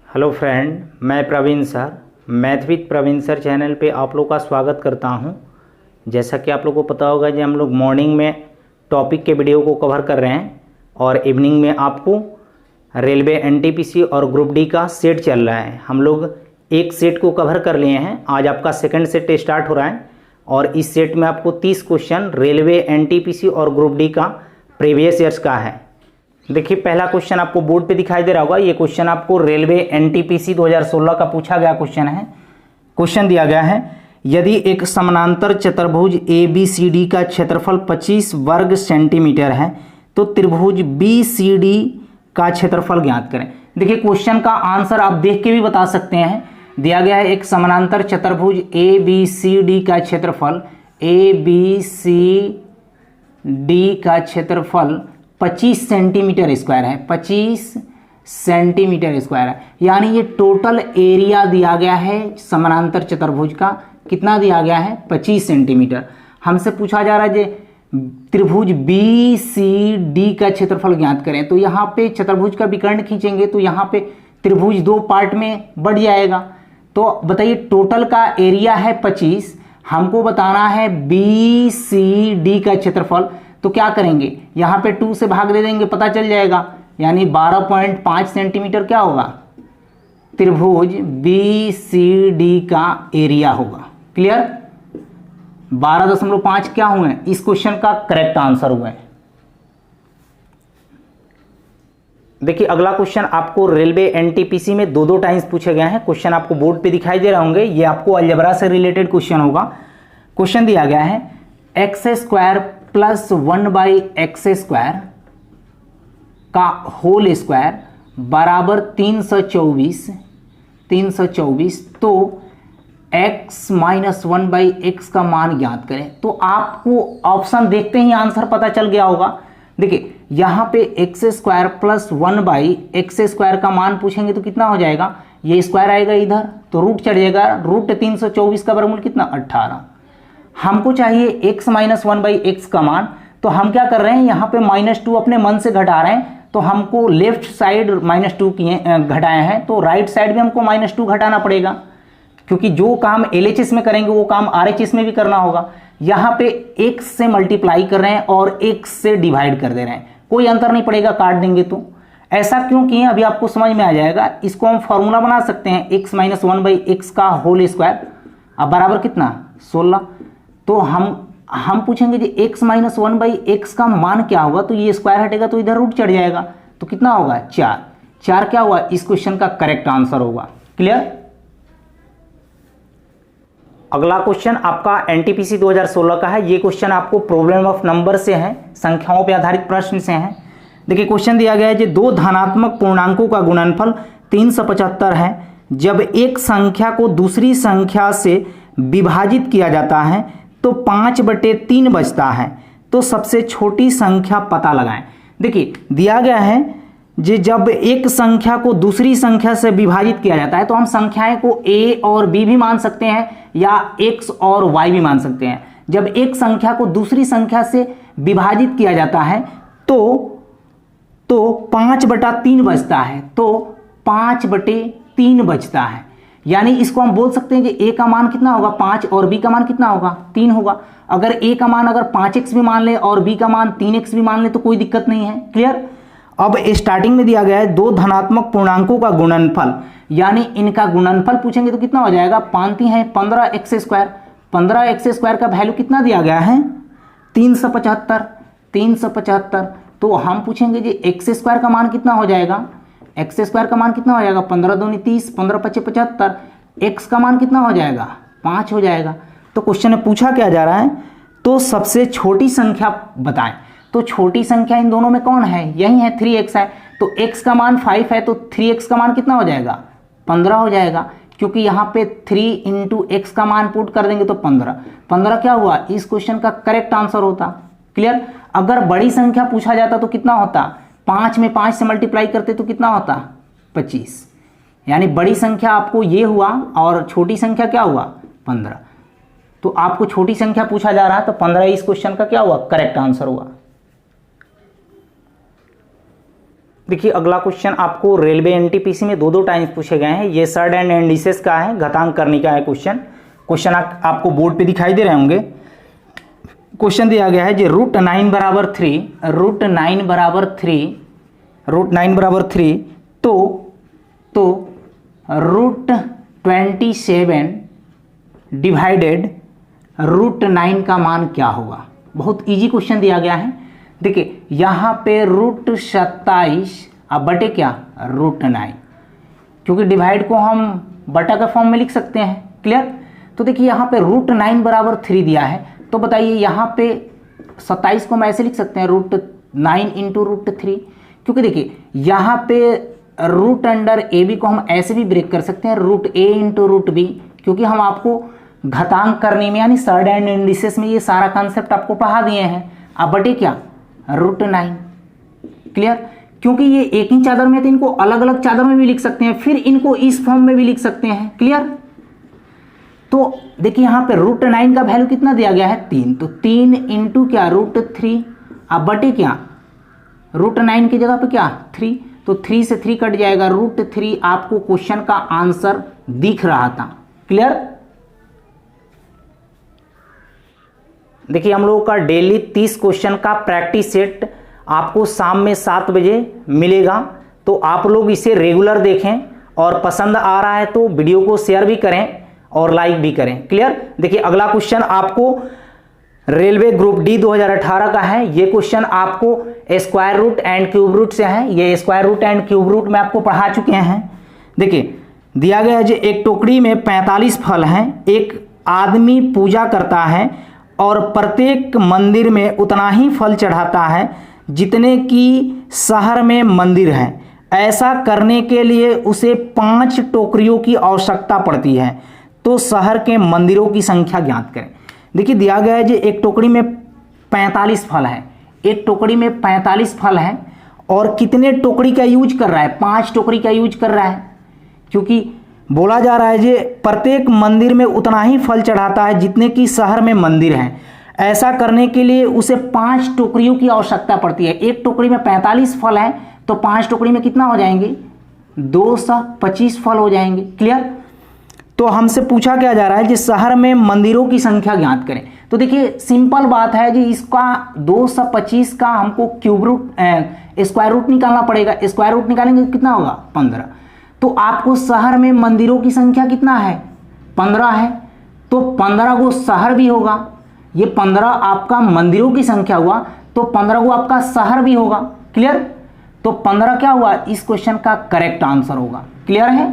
Hello friend, मैं Praveen sir math with Praveen sir channel पे आप लोग का स्वागत करता हूं। जैसा कि आप लोग को पता होगा कि हम लोग मॉर्निंग में टॉपिक के वीडियो को कवर कर रहे हैं और इवनिंग में आपको रेलवे एनटीपीसी और ग्रुप डी का सेट चल रहा है। हम लोग एक सेट को कवर कर लिए हैं। आज आपका सेकंड सेट स्टार्ट हो रहा है और इस सेट में आपको 30 क्वेश्चन रेलवे एनटीपीसी और ग्रुप डी का प्रीवियस ईयर्स का है। देखिए, पहला क्वेश्चन आपको बोर्ड पे दिखाई दे रहा होगा। ये क्वेश्चन आपको रेलवे एनटीपीसी 2016 का पूछा गया क्वेश्चन है। क्वेश्चन दिया गया है, यदि एक समानांतर चतुर्भुज ABCD का क्षेत्रफल 25 वर्ग सेंटीमीटर है तो त्रिभुज BCD का क्षेत्रफल ज्ञात करें। देखिए, क्वेश्चन का आंसर आप देख के भी बता सकते हैं। दिया गया है एक समानांतर चतुर्भुज ABCD का क्षेत्रफल ABCD का क्षेत्रफल 25 सेंटीमीटर स्क्वायर है। 25 सेंटीमीटर स्क्वायर है, यानी ये टोटल एरिया दिया गया है समानांतर चतुर्भुज का। कितना दिया गया है? 25 सेंटीमीटर। हमसे पूछा जा रहा है कि त्रिभुज BCD का क्षेत्रफल ज्ञात करें। तो यहाँ पे चतुर्भुज का विकर्ण खींचेंगे तो यहाँ पे त्रिभुज दो पार्ट में बढ़ जाएगा। तो बताइए, टोटल का एरिया है 25, हमको बताना है BCD का क्षेत्रफल। तो क्या करेंगे, यहाँ पे 2 से भाग दे देंगे, पता चल जाएगा। यानी 12.5 सेंटीमीटर क्या होगा? त्रिभुज BCD का एरिया होगा। क्लियर? 12.5 क्या हुए? इस क्वेश्चन का करेक्ट आंसर हुआ है। देखिए, अगला क्वेश्चन आपको रेलवे एनटीपीसी में दो टाइम्स पूछे गए हैं। क्वेश्चन आपको बोर्ड पे दिखाई दे रहे होंगे। ये आपको अलजेब्रा से रिलेटेड क्वेश्चन होगा। क्वेश्चन दिया गया है x² + 1/x² का होल स्क्वायर बराबर 324। तो x - 1/x का मान ज्ञात करें। तो आपको ऑप्शन देखते ही आंसर पता चल गया होगा। देखिए, यहां पे x² + 1/x² का मान पूछेंगे तो कितना हो जाएगा? ये स्क्वायर आएगा इधर तो रूट चढ़ जाएगा। रूट 324 का वर्गमूल कितना? 18। हमको चाहिए x - 1/x का मान। तो हम क्या कर रहे हैं, यहाँ पे -2 अपने मन से घटा रहे हैं। तो हमको लेफ्ट साइड -2 किए घटाए हैं, तो राइट साइड भी हमको -2 घटाना पड़ेगा, क्योंकि जो काम LHS में करेंगे वो काम RHS में भी करना होगा। यहाँ पे x से मल्टीप्लाई कर रहे हैं और x से डिवाइड कर दे रहे हैं, कोई अंतर नहीं पड़ेगा, काट देंगे। तो ऐसा क्यों किए अभी आपको समझ में आ जाएगा। इसको हम फॉर्मूला बना सकते हैं, x - 1/x का होल स्क्वायर। अब बराबर कितना? 16। तो हम पूछेंगे कि x - 1/x का मान क्या होगा। तो ये स्क्वायर हटेगा तो इधर रूट चढ़ जाएगा, तो कितना होगा? 4 क्या हुआ? इस क्वेश्चन का करेक्ट आंसर होगा। क्लियर? अगला क्वेश्चन आपका एनटीपीसी 2016 का है। ये क्वेश्चन आपको प्रॉब्लम ऑफ नंबर से है, संख्याओं पर आधारित प्रश्न से है। देखिए, क्वेश्चन दिया गया है कि दो धनात्मक पूर्णांकों का गुणनफल 375 है। जब एक संख्या को दूसरी संख्या से विभाजित किया जाता है तो 5/3 बचता है। तो सबसे छोटी संख्या पता लगाएं। देखिए, दिया गया है कि जब एक संख्या को दूसरी संख्या से विभाजित किया जाता है तो हम संख्याएं को a और b भी मान सकते हैं या x और y भी मान सकते हैं। जब एक संख्या को दूसरी संख्या से विभाजित किया जाता है तो 5/3 बचता है। तो 5/3 बचता है, यानी इसको हम बोल सकते हैं कि a का मान कितना होगा? 5 और b का मान कितना होगा? 3 होगा। अगर a का मान अगर 5x भी मान ले और b का मान 3x भी मान ले तो कोई दिक्कत नहीं है। क्लियर? अब स्टार्टिंग में दिया गया है दो धनात्मक पूर्णांकों का गुणनफल, यानी इनका गुणनफल पूछेंगे तो कितना हो जाएगा? 5 है 15x²। 15x² का वैल्यू कितना दिया गया है? 375। तो हम पूछेंगे जी x² का मान कितना हो जाएगा? x² का मान कितना हो जाएगा? 15 दूनी 30, 15 × 5 = 75। x का मान कितना हो जाएगा? 5 हो जाएगा। तो क्वेश्चन में पूछा क्या जा रहा है? तो सबसे छोटी संख्या बताएं। तो छोटी संख्या इन दोनों में कौन है? यही है, 3x है। तो x का मान 5 है तो 3x का मान कितना हो जाएगा? 15 हो जाएगा, क्योंकि यहाँ पे 3 × x का मान पुट कर देंगे तो 15 क्या हुआ? इस क्वेश्चन का करेक्ट आंसर होता। क्लियर? अगर बड़ी संख्या पूछा जाता तो कितना होता? 5 में 5 से मल्टीप्लाई करते तो कितना होता? 25। यानी बड़ी संख्या आपको ये हुआ और छोटी संख्या क्या हुआ? 15। तो आपको छोटी संख्या पूछा जा रहा है तो 15 इस क्वेश्चन का क्या हुआ? करेक्ट आंसर हुआ। देखिए अगला क्वेश्चन आपको रेलवे एनटीपीसी में दो टाइम्स पूछे गए हैं। ये सर्ड एंड इंडिसेस का है, घातांक करने का है क्वेश्चन आपको बोर्ड पे दिखाई दे रहे होंगे। क्वेश्चन दिया गया है जो रूट 9 बराबर 3 तो रूट 27 डिवाइडेड रूट 9 का मान क्या होगा। बहुत इजी क्वेश्चन दिया गया है। देखिए यहाँ पे रूट 27 अब बटे क्या रूट 9, क्योंकि डिवाइड को हम बटा के फॉर्म में लिख सकते हैं। क्लियर। तो देखिए यहाँ पे रूट 9 बराबर 3 दिया है, तो बताइए यहाँ पे 27 को हम ऐसे लिख सकते हैं रूट 9 इंटू रूट 3, क्योंकि देखिए यहाँ पे रूट अंडर ए बी को हम ऐसे भी ब्रेक कर सकते हैं रूट ए इंटू रूट बी, क्योंकि हम आपको घातांक करने में यानी सर्ड एंड इंडिसेस में ये सारा कॉन्सेप्ट आपको पढ़ा दिए हैं। अब बटे क्या रूट 9। क्लियर। क्योंकि ये एक ही चादर में, तो इनको अलग अलग चादर में भी लिख सकते हैं, फिर इनको इस फॉर्म में भी लिख सकते हैं। क्लियर। तो देखिए यहाँ पे रूट 9 का वैल्यू कितना दिया गया है 3, तो 3 इंटू क्या रूट 3। अब बटे क्या रूट 9 की जगह पे क्या 3, तो 3 से 3 कट जाएगा, रूट 3 आपको क्वेश्चन का आंसर दिख रहा था। क्लियर। देखिए हम लोगों का डेली 30 क्वेश्चन का प्रैक्टिस सेट आपको शाम में 7 बजे मिलेगा, तो आप लोग इसे रेगुलर देखें और पसंद आ रहा है तो वीडियो को शेयर भी करें और लाइक भी करें। क्लियर। देखिए अगला क्वेश्चन आपको रेलवे ग्रुप डी 2018 का है। ये क्वेश्चन आपको square root and cube root से है। ये square root and cube root में आपको पढ़ा चुके हैं। देखिए दिया गया है जो एक टोकरी में 45 फल हैं, एक आदमी पूजा करता है और प्रत्येक मंदिर में उतना ही फल चढ़ाता है जितने की शहर में मंदिर है। ऐसा करने के लिए उसे 5 टोकरियों की आवश्यकता पड़ती है, तो शहर के मंदिरों की संख्या ज्ञात करें। देखिए दिया गया है जो एक टोकरी में 45 फल है, एक टोकरी में 45 फल है और कितने टोकरी का यूज कर रहा है 5 टोकरी का यूज कर रहा है, क्योंकि बोला जा रहा है जे प्रत्येक मंदिर में उतना ही फल चढ़ाता है जितने की शहर में मंदिर हैं। ऐसा करने के लिए उसे 5 टोकरियों की आवश्यकता पड़ती है। एक टोकरी में 45 फल है, तो 5 टोकरी में कितना हो जाएंगे 225 फल हो जाएंगे। क्लियर। तो हमसे पूछा क्या जा रहा है जिस शहर में मंदिरों की संख्या ज्ञात करें। तो देखिए सिंपल बात है जी, इसका 225 का हमको क्यूब रूट स्क्वायर रूट निकालना पड़ेगा। स्क्वायर रूट निकालेंगे तो कितना होगा 15। तो आपको शहर में मंदिरों की संख्या कितना है 15 है, तो 15 को शहर भी होगा, ये 15 आपका मंदिरों की संख्या हुआ, तो 15 को आपका शहर भी होगा। क्लियर। तो 15 क्या हुआ इस क्वेश्चन का करेक्ट आंसर होगा। क्लियर है।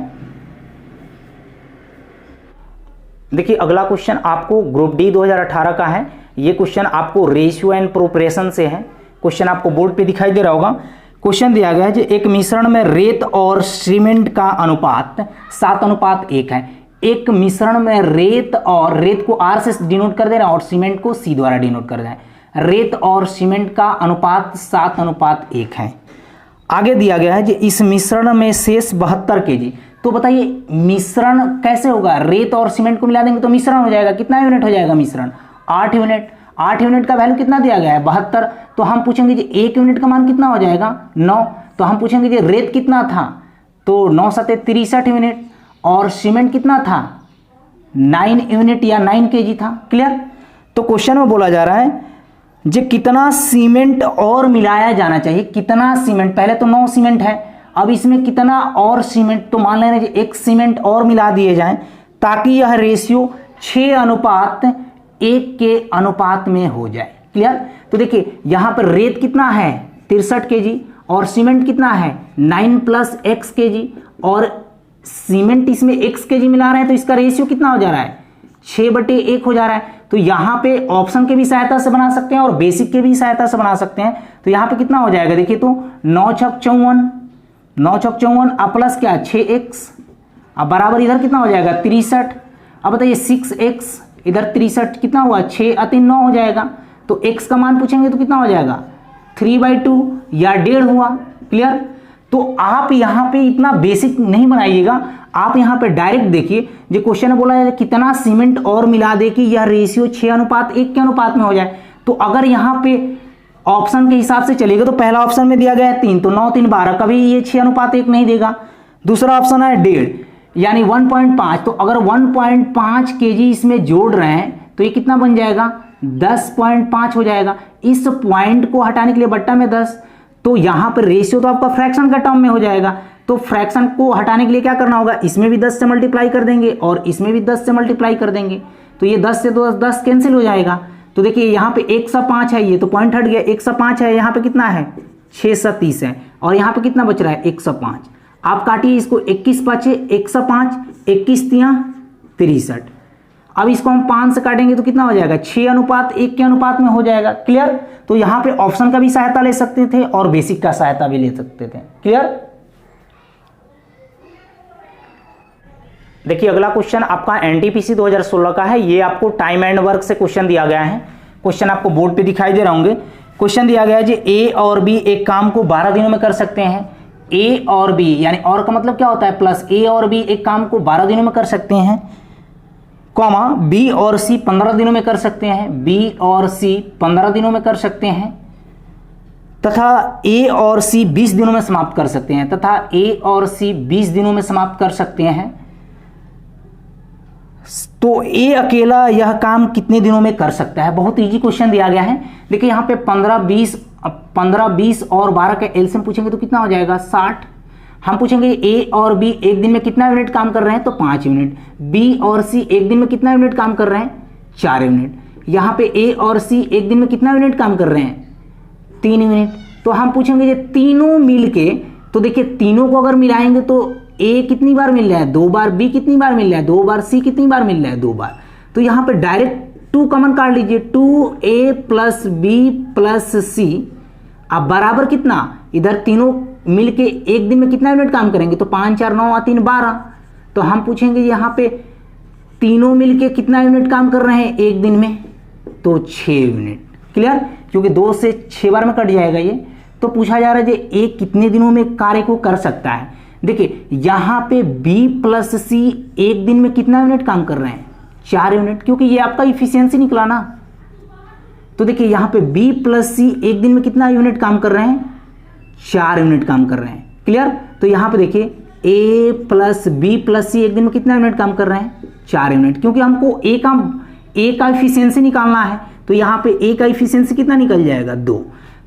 देखिए अगला क्वेश्चन आपको ग्रुप डी 2018 का है। ये क्वेश्चन आपको रेशियो एंड प्रोपोर्शन से है। क्वेश्चन आपको बोर्ड पे दिखाई दे रहा होगा। क्वेश्चन दिया गया है कि एक मिश्रण में रेत और सीमेंट का अनुपात 7:1 है। एक मिश्रण में रेत को R से डिनोट कर दे रहे हैं और सीमेंट को C द्वारा डिनोट कर रहे हैं। रेत और सीमेंट का अनुपात 7:1 है। आगे दिया गया है कि इस मिश्रण में शेष 72 kg। तो बताइए मिश्रण कैसे होगा, रेत और सीमेंट को मिला देंगे तो मिश्रण हो जाएगा। कितना यूनिट हो जाएगा मिश्रण 8 यूनिट। 8 यूनिट का वैल्यू कितना दिया गया है 72। तो हम पूछेंगे जी 1 यूनिट का मान कितना हो जाएगा 9। तो हम पूछेंगे जी रेत कितना था, तो 9 7 63 यूनिट, और सीमेंट कितना था 9 यूनिट या 9 kg था। क्लियर। तो क्वेश्चन में बोला जा रहा है जी कितना सीमेंट और मिलाया जाना चाहिए। कितना सीमेंट, पहले तो 9 सीमेंट है, अब इसमें कितना और सीमेंट, तो मान लेना 1 सीमेंट और मिला दिए जाएं ताकि यह रेशियो 6:1 के अनुपात में हो जाए। क्लियर। तो देखिए यहां पर रेत कितना है 63 kg और सीमेंट कितना है 9 + x kg, और सीमेंट इसमें x kg मिला रहे हैं, तो इसका रेशियो कितना हो जा रहा है 6/1 हो जा रहा है। तो यहाँ पे ऑप्शन के भी सहायता से बना सकते हैं और बेसिक के भी सहायता से बना सकते हैं। तो यहाँ पे कितना हो जाएगा देखिए, तो 9 × 54, 9 × 54 अब प्लस क्या 6x, अब बराबर इधर कितना हो जाएगा 63। अब बताइए 6x इधर 63 कितना हुआ 6 × 3 9 हो जाएगा। तो x का मान पूछेंगे तो कितना हो जाएगा 3/2 या 1.5 हुआ। क्लियर। तो आप यहाँ पे इतना बेसिक नहीं बनाइएगा, आप यहाँ पे डायरेक्ट देखिए जो क्वेश्चन में बोला है कितना सीमेंट और मिला दे कि यह रेशियो 6:1 के अनुपात में हो जाए। तो अगर यहाँ पे ऑप्शन के हिसाब से चलेगा तो पहला ऑप्शन में दिया गया है 3, तो 9 3 12, कभी ये 6:1 नहीं देगा। दूसरा ऑप्शन है 1.5 यानी 1.5, तो अगर 1.5 kg इसमें जोड़ रहे हैं तो ये कितना बन जाएगा 10.5 हो जाएगा। इस पॉइंट को हटाने के लिए बट्टा में 10, तो यहाँ पर रेशियो तो आपका फ्रैक्शन का टर्म में हो जाएगा, तो फ्रैक्शन को हटाने के लिए क्या करना होगा, इसमें भी 10 से मल्टीप्लाई कर देंगे और इसमें भी 10 से मल्टीप्लाई कर देंगे, तो ये 10 से 10 कैंसिल हो जाएगा। तो देखिए यहाँ पे 1/5 है, ये तो पॉइंट हट गया, 1/5 है, यहाँ पे कितना है 6/30 है, और यहाँ पे कितना बच रहा है 1/5। आप काटिए इसको, 21/5 1/5, 21×3 63। अब इसको हम 5 से काटेंगे तो कितना हो जाएगा 6:1 के अनुपात में हो जाएगा। क्लियर। तो यहाँ पे ऑप्शन का भी सहायता ले सकते थे और बेसिक का सहायता भी ले सकते थे। क्लियर। देखिए अगला क्वेश्चन आपका एनटीपीसी 2016 का है। ये आपको टाइम एंड वर्क से क्वेश्चन दिया गया है। क्वेश्चन आपको बोर्ड पे दिखाई दे रहे होंगे। क्वेश्चन दिया गया है जी ए और बी एक काम को 12 दिनों में कर सकते हैं। ए और बी यानी और का मतलब क्या होता है प्लस, ए और बी एक काम को 12 दिनों में कर सकते हैं, कॉमा बी और सी 15 दिनों में कर सकते हैं, बी और सी 15 दिनों में कर सकते हैं, तथा ए और सी 20 दिनों में समाप्त कर सकते हैं, तथा ए और सी 20 दिनों में समाप्त कर सकते हैं। तो ए अकेला यह काम कितने दिनों में कर सकता है। बहुत इजी क्वेश्चन दिया गया है। देखिए यहाँ पे 15 20 और 12 का एलसीएम पूछेंगे तो कितना हो जाएगा 60। हम पूछेंगे ए और बी एक दिन में कितना यूनिट काम कर रहे हैं तो 5 यूनिट, बी और सी एक दिन में कितना यूनिट काम कर रहे हैं 4 यूनिट, यहाँ पे ए और सी एक दिन में कितना यूनिट काम कर रहे हैं 3 यूनिट। तो हम पूछेंगे ये तीनों मिल के, तो देखिए तीनों को अगर मिलाएंगे तो ए कितनी बार मिल रहा है 2 बार, बी कितनी बार मिल रहा है 2 बार, सी कितनी बार मिल रहा है 2 बार। तो यहाँ पे डायरेक्ट 2 कॉमन काट लीजिए, 2a + b + c अब बराबर कितना, इधर तीनों मिलके एक दिन में कितना यूनिट काम करेंगे तो 5 4 9 3 12। तो हम पूछेंगे यहाँ पे तीनों मिलके कितना यूनिट काम कर रहे हैं एक दिन में तो 6 यूनिट। क्लियर। क्योंकि 2 से 6 बार में कट जाएगा ये। तो पूछा जा रहा है कि ए कितने दिनों में कार्य को कर सकता है। देखिए यहाँ पे B + C एक दिन में कितना यूनिट काम कर रहे हैं 4 यूनिट, क्योंकि ये आपका इफिशियंसी निकला ना। तो देखिए यहाँ पे B + C एक दिन में कितना यूनिट काम कर रहे हैं 4 यूनिट काम कर रहे हैं। क्लियर। तो यहाँ पे देखिए A + B + C एक दिन में कितना यूनिट काम कर रहे हैं 4 यूनिट, क्योंकि हमको ए का इफिशियंसी निकालना है। तो यहाँ पे ए का इफिशियंसी कितना निकल जाएगा 2।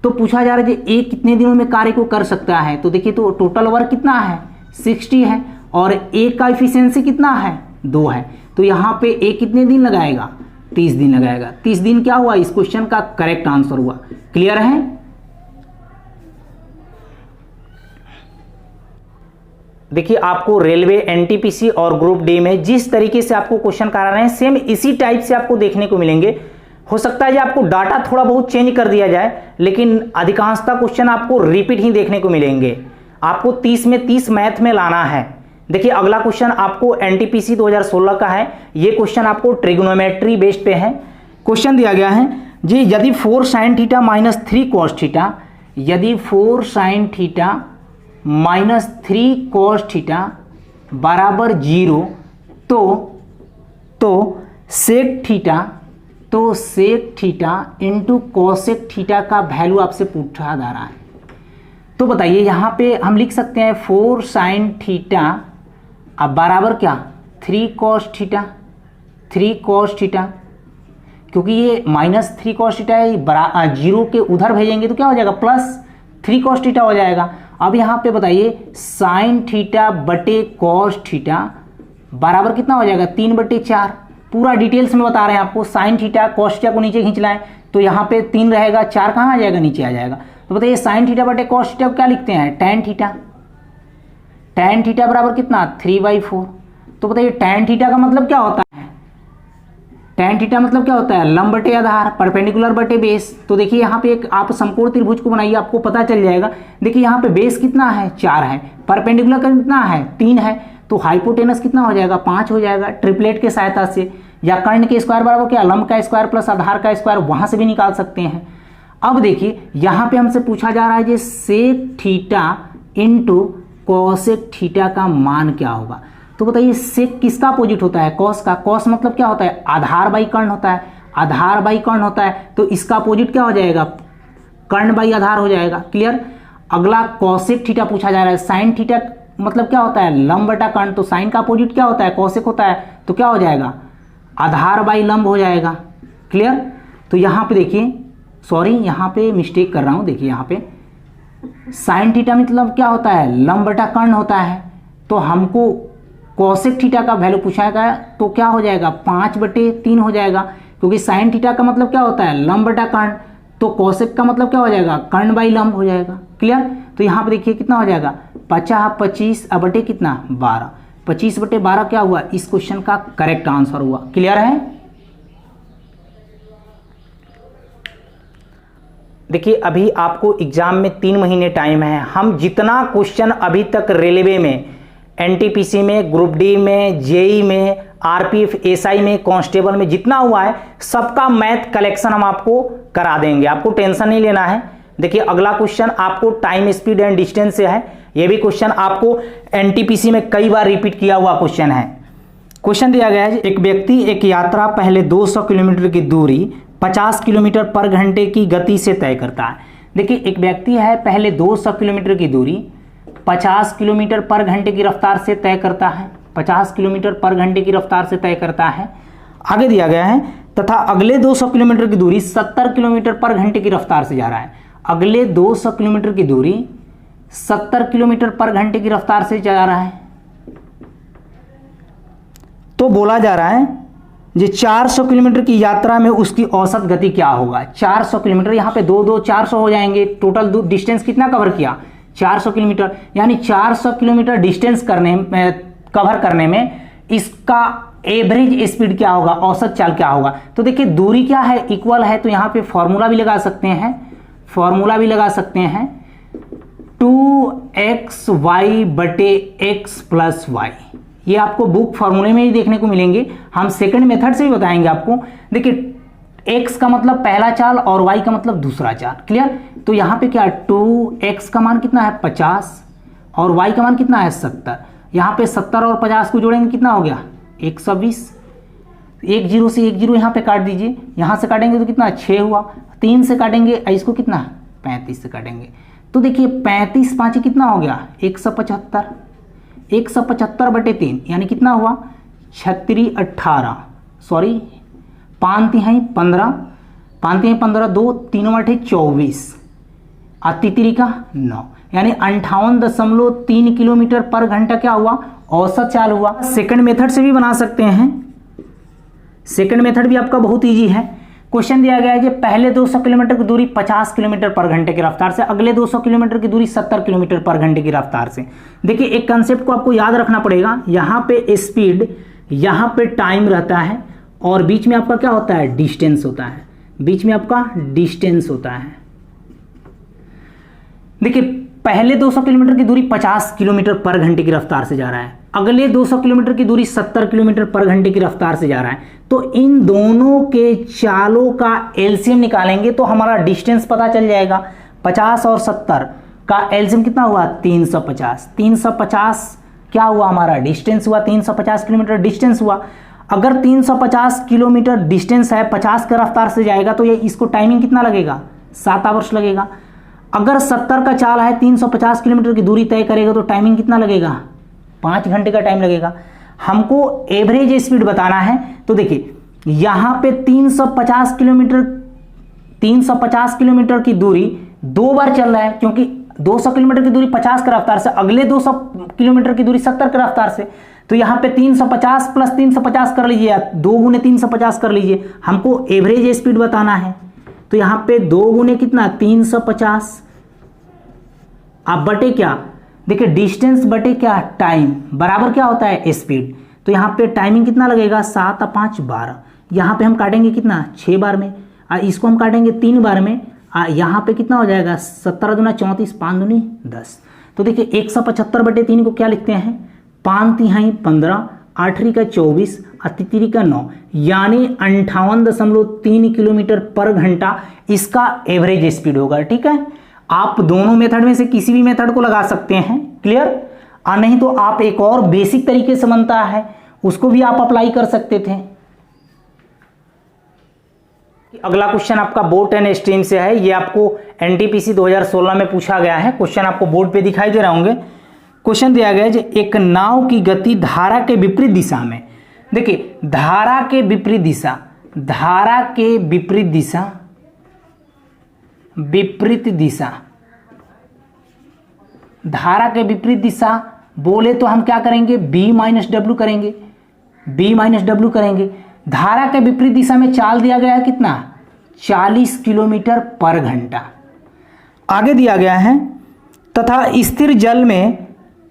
तो पूछा जा रहा है कि ए कितने दिनों में कार्य को कर सकता है। तो देखिए तो टोटल वर्क कितना है 60 है और ए का इफिशियंसी कितना है 2 है। तो यहाँ पे ए कितने दिन लगाएगा 30 दिन लगाएगा। 30 दिन क्या हुआ इस क्वेश्चन का करेक्ट आंसर हुआ। क्लियर है। देखिए आपको रेलवे एनटीपीसी और ग्रुप डी में जिस तरीके से आपको क्वेश्चन करा रहे हैं सेम इसी टाइप से आपको देखने को मिलेंगे। हो सकता है कि आपको डाटा थोड़ा बहुत चेंज कर दिया जाए, लेकिन अधिकांशतः क्वेश्चन आपको रिपीट ही देखने को मिलेंगे। आपको 30 में 30 मैथ में लाना है। देखिए अगला क्वेश्चन आपको एनटीपीसी 2016 का है। ये क्वेश्चन आपको ट्रिग्नोमेट्री बेस्ड पे है। क्वेश्चन दिया गया है जी यदि 4 sin θ - 3 cos θ, यदि 4 sin θ - 3 cos θ बराबर 0 तो sec θ इंटू cosec θ का वैल्यू आपसे पूछा जा रहा है। तो बताइए यहाँ पे हम लिख सकते हैं 4 sin θ अब बराबर क्या 3 cos θ, 3 cos θ, क्योंकि ये -3 cos θ है, 0 के उधर भेजेंगे तो क्या हो जाएगा +3 cos θ हो जाएगा। अब यहाँ पे बताइए sin θ बटे cos θ बराबर कितना हो जाएगा 3/4। पूरा डिटेल्स में बता रहे हैं आपको। sin θ cos θ को नीचे खींच लाएं तो यहाँ पे 3 रहेगा, 4 कहाँ आ जाएगा नीचे आ जाएगा। तो बताइए sin θ बटे cos θ क्या लिखते हैं tan θ। tan θ बराबर कितना 3/4। तो बताइए tan θ का मतलब क्या होता है, tan θ मतलब क्या होता है लंब बटे आधार, परपेंडिकुलर बटे बेस। तो देखिए यहाँ पे एक आप समकोण त्रिभुज को बनाइए, आपको पता चल जाएगा। देखिए यहाँ पे बेस कितना है 4 है, परपेंडिकुलर कितना है 3 है, तो हाइपोटेनस कितना हो जाएगा 5 हो जाएगा ट्रिपलेट के सहायता से। या कर्ण के स्क्वायर बराबर क्या लंब का स्क्वायर प्लस आधार का स्क्वायर, वहां से भी निकाल सकते हैं। अब देखिए यहाँ पे हमसे पूछा जा रहा है कि सेक θ इंटू कॉसेक θ का मान क्या होगा। तो बताइए सेक किसका अपोजिट होता है कॉस का। कॉस मतलब क्या होता है आधार बाई कर्ण होता है, आधार बाई कर्ण होता है। तो इसका अपोजिट क्या हो जाएगा कर्ण बाई आधार हो जाएगा। क्लियर। अगला कॉसेक थीटा पूछा जा रहा है। साइन थीटा मतलब क्या होता है, लंब बटा कर्ण। तो साइन का अपोजिट क्या होता है, कॉसेक होता है। तो क्या हो जाएगा, आधार बाई लंब हो जाएगा। क्लियर। तो यहाँ पे देखिए, सॉरी यहाँ पे मिस्टेक कर रहा हूँ, देखिए यहाँ पे साइन थीटा मतलब क्या होता है, लंब बटा कर्ण होता है। तो हमको कॉसेक थीटा का वैल्यू पूछा गया, तो क्या हो जाएगा 5/3 हो जाएगा, क्योंकि साइन थीटा का मतलब क्या होता है, लंब बटा कर्ण। तो कॉसेक का मतलब क्या हो जाएगा, कर्ण बाई लंब हो जाएगा। क्लियर। तो यहाँ पे देखिए कितना हो जाएगा, 50/25 बटे कितना 12, 25/12 क्या हुआ, इस क्वेश्चन का करेक्ट आंसर हुआ। क्लियर है। देखिए अभी आपको एग्जाम में 3 महीने टाइम है। हम जितना क्वेश्चन अभी तक रेलवे में, एनटीपीसी में, ग्रुप डी में, जेई में, आरपीएफ, एसआई में, कांस्टेबल में जितना हुआ है सबका मैथ कलेक्शन हम आपको करा देंगे, आपको टेंशन नहीं लेना है। देखिए अगला क्वेश्चन आपको टाइम, स्पीड एंड डिस्टेंस से है। यह भी क्वेश्चन आपको एनटीपीसी में कई बार रिपीट किया हुआ क्वेश्चन है। क्वेश्चन दिया गया है, एक व्यक्ति एक यात्रा पहले 200 किलोमीटर की दूरी 50 किलोमीटर पर घंटे की गति से तय करता है। देखिए एक व्यक्ति है, पहले 200 किलोमीटर की दूरी 50 किलोमीटर पर घंटे की रफ्तार से तय करता है, 50 किलोमीटर पर घंटे की रफ्तार से तय करता है। आगे दिया गया है, तथा अगले 200 किलोमीटर की दूरी 70 किलोमीटर पर घंटे की रफ्तार से जा रहा है। अगले 200 किलोमीटर की दूरी 70 किलोमीटर पर घंटे की रफ्तार से जा रहा है। तो बोला जा रहा है जी 400 किलोमीटर की यात्रा में उसकी औसत गति क्या होगा। 400 किलोमीटर, यहाँ पे 2 400 हो जाएंगे। टोटल डिस्टेंस कितना कवर किया, 400 किलोमीटर। यानी 400 किलोमीटर डिस्टेंस कवर करने में इसका एवरेज स्पीड क्या होगा, औसत चाल क्या होगा। तो देखिए दूरी क्या है, इक्वल है, तो यहाँ पे फॉर्मूला भी लगा सकते हैं, 2xy बटे x प्लस वाई। ये आपको बुक फॉर्मूले में ही देखने को मिलेंगे, हम सेकंड मेथड से भी बताएंगे आपको। देखिए x का मतलब पहला चाल और y का मतलब दूसरा चाल। क्लियर। तो यहाँ पे क्या है, 2x का मान कितना है 50 और y का मान कितना है 70। यहाँ पे 70 और 50 को जोड़ेंगे कितना हो गया 120। 1 0 से 1 0 यहाँ पे काट दीजिए, यहाँ से काटेंगे तो कितना 6 हुआ। 3 से काटेंगे, इसको कितना 35 से काटेंगे। तो देखिए 35 5 कितना हो गया 175, 175/3 यानी कितना हुआ 36 18, सॉरी 5 तिहाई 15, 5 तिहाई 15, 2 3 8 24, 3 का 9, यानी 58.3 किलोमीटर पर घंटा क्या हुआ, औसत चाल हुआ। सेकंड मेथड से भी बना सकते हैं, सेकंड मेथड भी आपका बहुत इजी है। क्वेश्चन दिया गया है कि पहले 200 किलोमीटर की दूरी 50 किलोमीटर पर घंटे की रफ्तार से, अगले 200 किलोमीटर की दूरी 70 किलोमीटर पर घंटे की रफ्तार से। देखिए एक कंसेप्ट को आपको याद रखना पड़ेगा, यहाँ पे स्पीड, यहाँ पे टाइम रहता है और बीच में आपका क्या होता है, डिस्टेंस होता है, बीच में आपका डिस्टेंस होता है। देखिए पहले 200 किलोमीटर की दूरी 50 किलोमीटर पर घंटे की रफ्तार से जा रहा है, अगले 200 किलोमीटर की दूरी 70 किलोमीटर पर घंटे की रफ्तार से जा रहा है। तो इन दोनों के चालों का एलसीएम निकालेंगे तो हमारा डिस्टेंस पता चल जाएगा। 50 और 70 का एलसीएम कितना हुआ 350, 350 क्या हुआ हमारा डिस्टेंस हुआ, 350 किलोमीटर डिस्टेंस हुआ। अगर 350 किलोमीटर डिस्टेंस है, 50 की रफ्तार से जाएगा तो ये इसको टाइमिंग कितना लगेगा 7 आवर्स लगेगा। अगर 70 का चाल है, 350 किलोमीटर की दूरी तय करेगा तो टाइमिंग कितना लगेगा 5 घंटे का टाइम लगेगा। हमको एवरेज स्पीड बताना है, तो देखिए यहां पे 350 किलोमीटर की दूरी 2 बार चल रहा है, क्योंकि 200 किलोमीटर की दूरी 50 की रफ्तार से, अगले 200 किलोमीटर की दूरी 70 की रफ्तार से। तो यहां पे 350 प्लस 350 कर लीजिए, 2 गुने 350 कर लीजिए, हमको एवरेज स्पीड बताना है। तो यहां पे 2 गुने कितना 350, अब बटे क्या, देखिए डिस्टेंस बटे क्या टाइम, बराबर क्या होता है स्पीड। तो यहाँ पे टाइमिंग कितना लगेगा 7 और 5 12, यहाँ पे हम काटेंगे कितना 6 बार में, इसको हम काटेंगे 3 बार में, यहाँ पे कितना हो जाएगा 17 दूना 34, 5 दूनी 10। तो देखिए 175/3 को क्या लिखते हैं 5 तिहाई 15, 8 का 24, 3 का 9, यानी 58.3 किलोमीटर पर घंटा इसका एवरेज स्पीड होगा। ठीक है, आप दोनों मेथड में से किसी भी मेथड को लगा सकते हैं। क्लियर। और नहीं तो आप एक और बेसिक तरीके से बनता है उसको भी आप अप्लाई कर सकते थे। अगला क्वेश्चन आपका बोट एंड स्ट्रीम से है। ये आपको एनटीपीसी 2016 में पूछा गया है। क्वेश्चन आपको बोर्ड पे दिखाई दे रहे होंगे। क्वेश्चन दिया गया है कि एक नाव की गति धारा के विपरीत दिशा में, देखिए धारा के विपरीत दिशा, धारा के विपरीत दिशा, विपरीत दिशा, धारा के विपरीत दिशा बोले तो हम क्या करेंगे, बी माइनस डब्ल्यू करेंगे, बी माइनस डब्ल्यू करेंगे। धारा के विपरीत दिशा में चाल दिया गया है कितना, 40 किलोमीटर पर घंटा। आगे दिया गया है तथा स्थिर जल में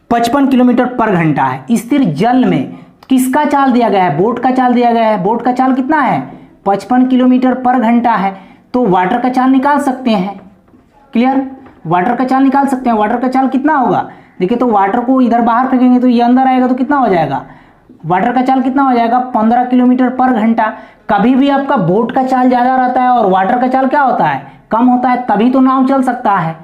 55 किलोमीटर पर घंटा है। स्थिर जल में किसका चाल दिया गया है, बोट का चाल दिया गया है। बोट का चाल कितना है, 55 किलोमीटर पर घंटा है। तो वाटर का चाल निकाल सकते हैं, क्लियर, वाटर का चाल निकाल सकते हैं। वाटर का चाल कितना होगा, देखिए तो वाटर को इधर बाहर फेंकेंगे तो ये अंदर आएगा तो कितना हो जाएगा, वाटर का चाल कितना हो जाएगा, 15 किलोमीटर पर घंटा। कभी भी आपका बोट का चाल ज्यादा रहता है और वाटर का चाल क्या होता है, कम होता है, तभी तो नाव चल सकता है।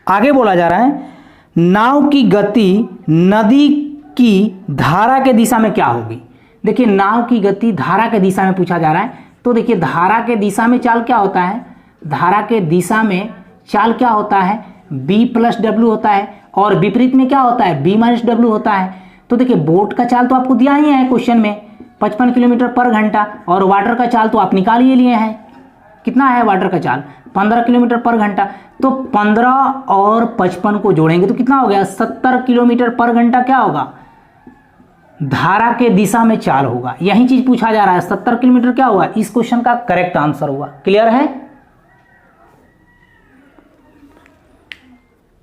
आगे बोला जा रहा है नाव की गति नदी की धारा के दिशा में क्या होगी। देखिए नाव की गति धारा के दिशा में पूछा जा रहा है। तो देखिए धारा के दिशा में चाल क्या होता है, धारा के दिशा में चाल क्या होता है, b प्लस डब्ल्यू होता है, और विपरीत में क्या होता है, b माइनस डब्ल्यू होता है। तो देखिए बोट का चाल तो आपको दिया ही है क्वेश्चन में 55 किलोमीटर पर घंटा, और वाटर का चाल तो आप निकाल ही लिए हैं, कितना है वाटर का चाल, 15 किलोमीटर पर घंटा। तो 15 और 55 को जोड़ेंगे तो कितना हो गया, 70 किलोमीटर पर घंटा क्या होगा, धारा के दिशा में चाल होगा। यही चीज पूछा जा रहा है, 70 किलोमीटर क्या होगा, इस क्वेश्चन का करेक्ट आंसर होगा। क्लियर है।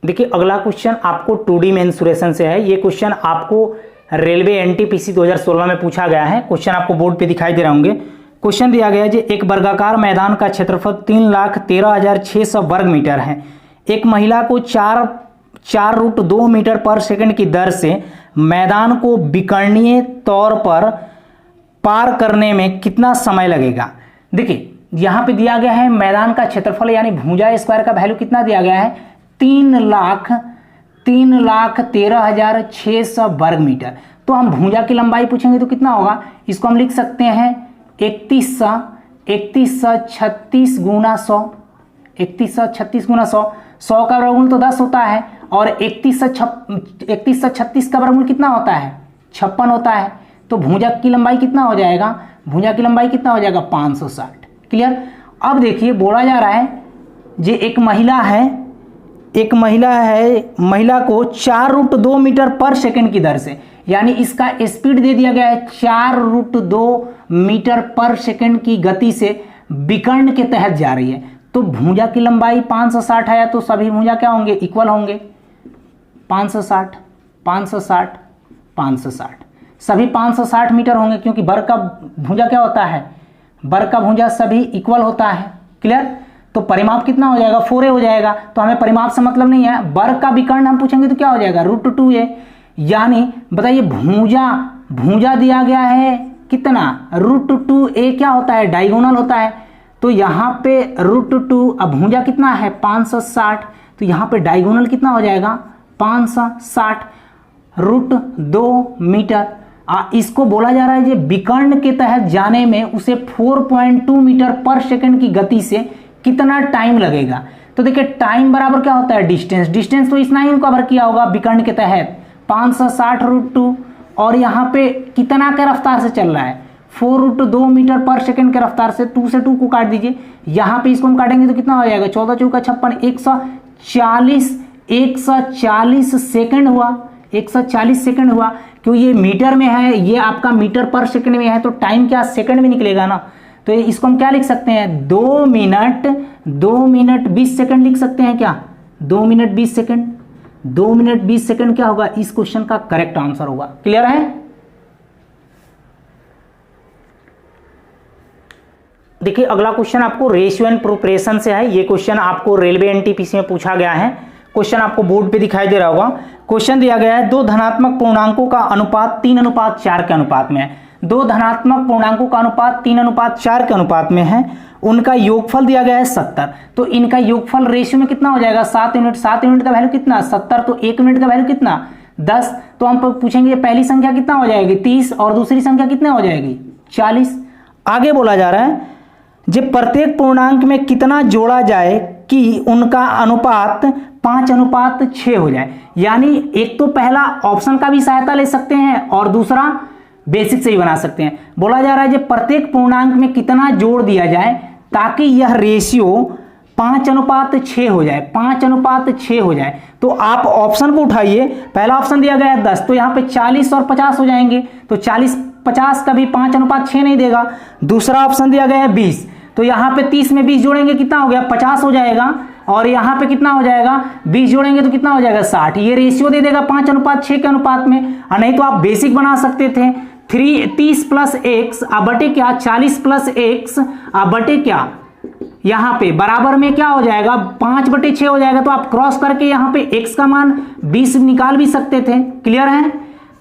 देखिए अगला क्वेश्चन आपको 2D मेंसुरेशन से है। ये क्वेश्चन आपको रेलवे एनटीपीसी 2016 में पूछा गया है। क्वेश्चन आपको बोर्ड पे दिखाई दे रहे होंगे। क्वेश्चन दिया गया है कि एक वर्गाकार मैदान का क्षेत्रफल 3,13,600 वर्ग मीटर है। एक महिला को 4√2 मीटर पर सेकंड की दर से मैदान को विकर्णीय तौर पर पार करने में कितना समय लगेगा। देखिए यहाँ पे दिया गया है मैदान का क्षेत्रफल यानी भुजा स्क्वायर का वैल्यू कितना दिया गया है, 3,13,600 वर्ग मीटर। तो हम भुजा की लंबाई पूछेंगे तो कितना होगा, इसको हम लिख सकते हैं 3136 गुना 100, 3136 गुना 100, 100 का वर्गमूल तो 10 होता है, और 3136 का वर्गमूल कितना होता है, 56 होता है। तो भुजा की लंबाई कितना हो जाएगा, भुजा की लंबाई कितना हो जाएगा, 560। क्लियर। अब देखिए बोला जा रहा है जे एक महिला है, महिला को 4√2 मीटर पर सेकंड की दर से, यानी इसका स्पीड दे दिया गया है 4√2 मीटर पर सेकंड की गति से विकर्ण के तहत जा रही है। तो भुजा की लंबाई 560 है, तो सभी भुजा क्या होंगे, इक्वल होंगे, 560 560 560, सभी 560 मीटर होंगे, क्योंकि वर्ग का भुजा क्या होता है, वर्ग का भुजा सभी इक्वल होता है। क्लियर। तो परिमाप कितना हो जाएगा, 4a हो जाएगा। तो हमें परिमाप से मतलब नहीं है, वर्ग का विकर्ण हम पूछेंगे तो क्या हो जाएगा, √2a। यानी बताइए भुजा दिया गया है कितना, √2a क्या होता है, डायगोनल होता है। तो यहाँ पे √2, अब भुजा कितना है 560, तो यहाँ पे डायगोनल कितना हो जाएगा 560 √2 मीटर। इसको बोला जा रहा है कि विकर्ण के तहत जाने में उसे 4.2 मीटर पर सेकंड की गति से कितना टाइम लगेगा। तो देखिए टाइम बराबर क्या होता है, डिस्टेंस, डिस्टेंस तो इतना ही कवर किया होगा विकर्ण के तहत 560 √2, और यहाँ पे कितना के रफ्तार से चल रहा है, 4√2 मीटर पर सेकंड के रफ्तार से। 2 से 2 को काट दीजिए, यहाँ पे इसको हम काटेंगे तो कितना हो जाएगा, 14 चौका 56, 140 सेकंड हुआ, 140 सेकंड हुआ। क्यों ये मीटर में है, ये आपका मीटर पर सेकंड में है, तो टाइम क्या सेकंड में निकलेगा ना। तो इसको हम क्या लिख सकते हैं, 2 मिनट 20 सेकंड लिख सकते हैं क्या, 2 मिनट 20 सेकंड, 2 मिनट 20 सेकंड क्या होगा, इस क्वेश्चन का करेक्ट आंसर होगा। क्लियर है। देखिए अगला क्वेश्चन आपको रेशियो एंड प्रोपोर्शन से है। ये क्वेश्चन आपको रेलवे एनटीपीसी में पूछा गया है। क्वेश्चन आपको बोर्ड पे दिखाई दे रहा होगा। क्वेश्चन दिया गया है 2 धनात्मक पूर्णांकों का अनुपात 3:4 के अनुपात में है। 2 धनात्मक पूर्णांकों का अनुपात 3:4 के अनुपात में है। उनका योगफल दिया गया है 70। तो इनका योगफल रेशियो में कितना हो जाएगा, 7 यूनिट। 7 यूनिट का वैल्यू कितना, 70, तो 1 यूनिट का वैल्यू कितना, 10। तो हम पूछेंगे पहली संख्या कितना हो जाएगी, 30, और दूसरी संख्या कितने हो जाएगी, 40। आगे बोला जा रहा है जे प्रत्येक पूर्णांक में कितना जोड़ा जाए कि उनका अनुपात 5:6 हो जाए। यानी एक तो पहला ऑप्शन का भी सहायता ले सकते हैं और दूसरा बेसिक से ही बना सकते हैं। बोला जा रहा है जो प्रत्येक पूर्णांक में कितना जोड़ दिया जाए ताकि यह रेशियो 5:6 हो जाए, 5:6 हो जाए। तो आप ऑप्शन को उठाइए, पहला ऑप्शन दिया गया है 10, तो यहाँ पे 40 और 50 हो जाएंगे, तो 40-50 कभी 5:6 नहीं देगा। दूसरा ऑप्शन दिया गया है 20, तो यहाँ पे 30 में 20 जोड़ेंगे कितना हो गया, 50 हो जाएगा। और यहाँ पे कितना हो जाएगा, 20 जोड़ेंगे तो कितना हो जाएगा, 60। ये रेशियो दे देगा 5:6 के अनुपात में। और नहीं तो आप बेसिक बना सकते थे, 30 + x बटे क्या 40 + x बटे क्या, यहाँ पे बराबर में क्या हो जाएगा 5/6 हो जाएगा। तो आप क्रॉस करके यहाँ पे x का मान 20 निकाल भी सकते थे। क्लियर है?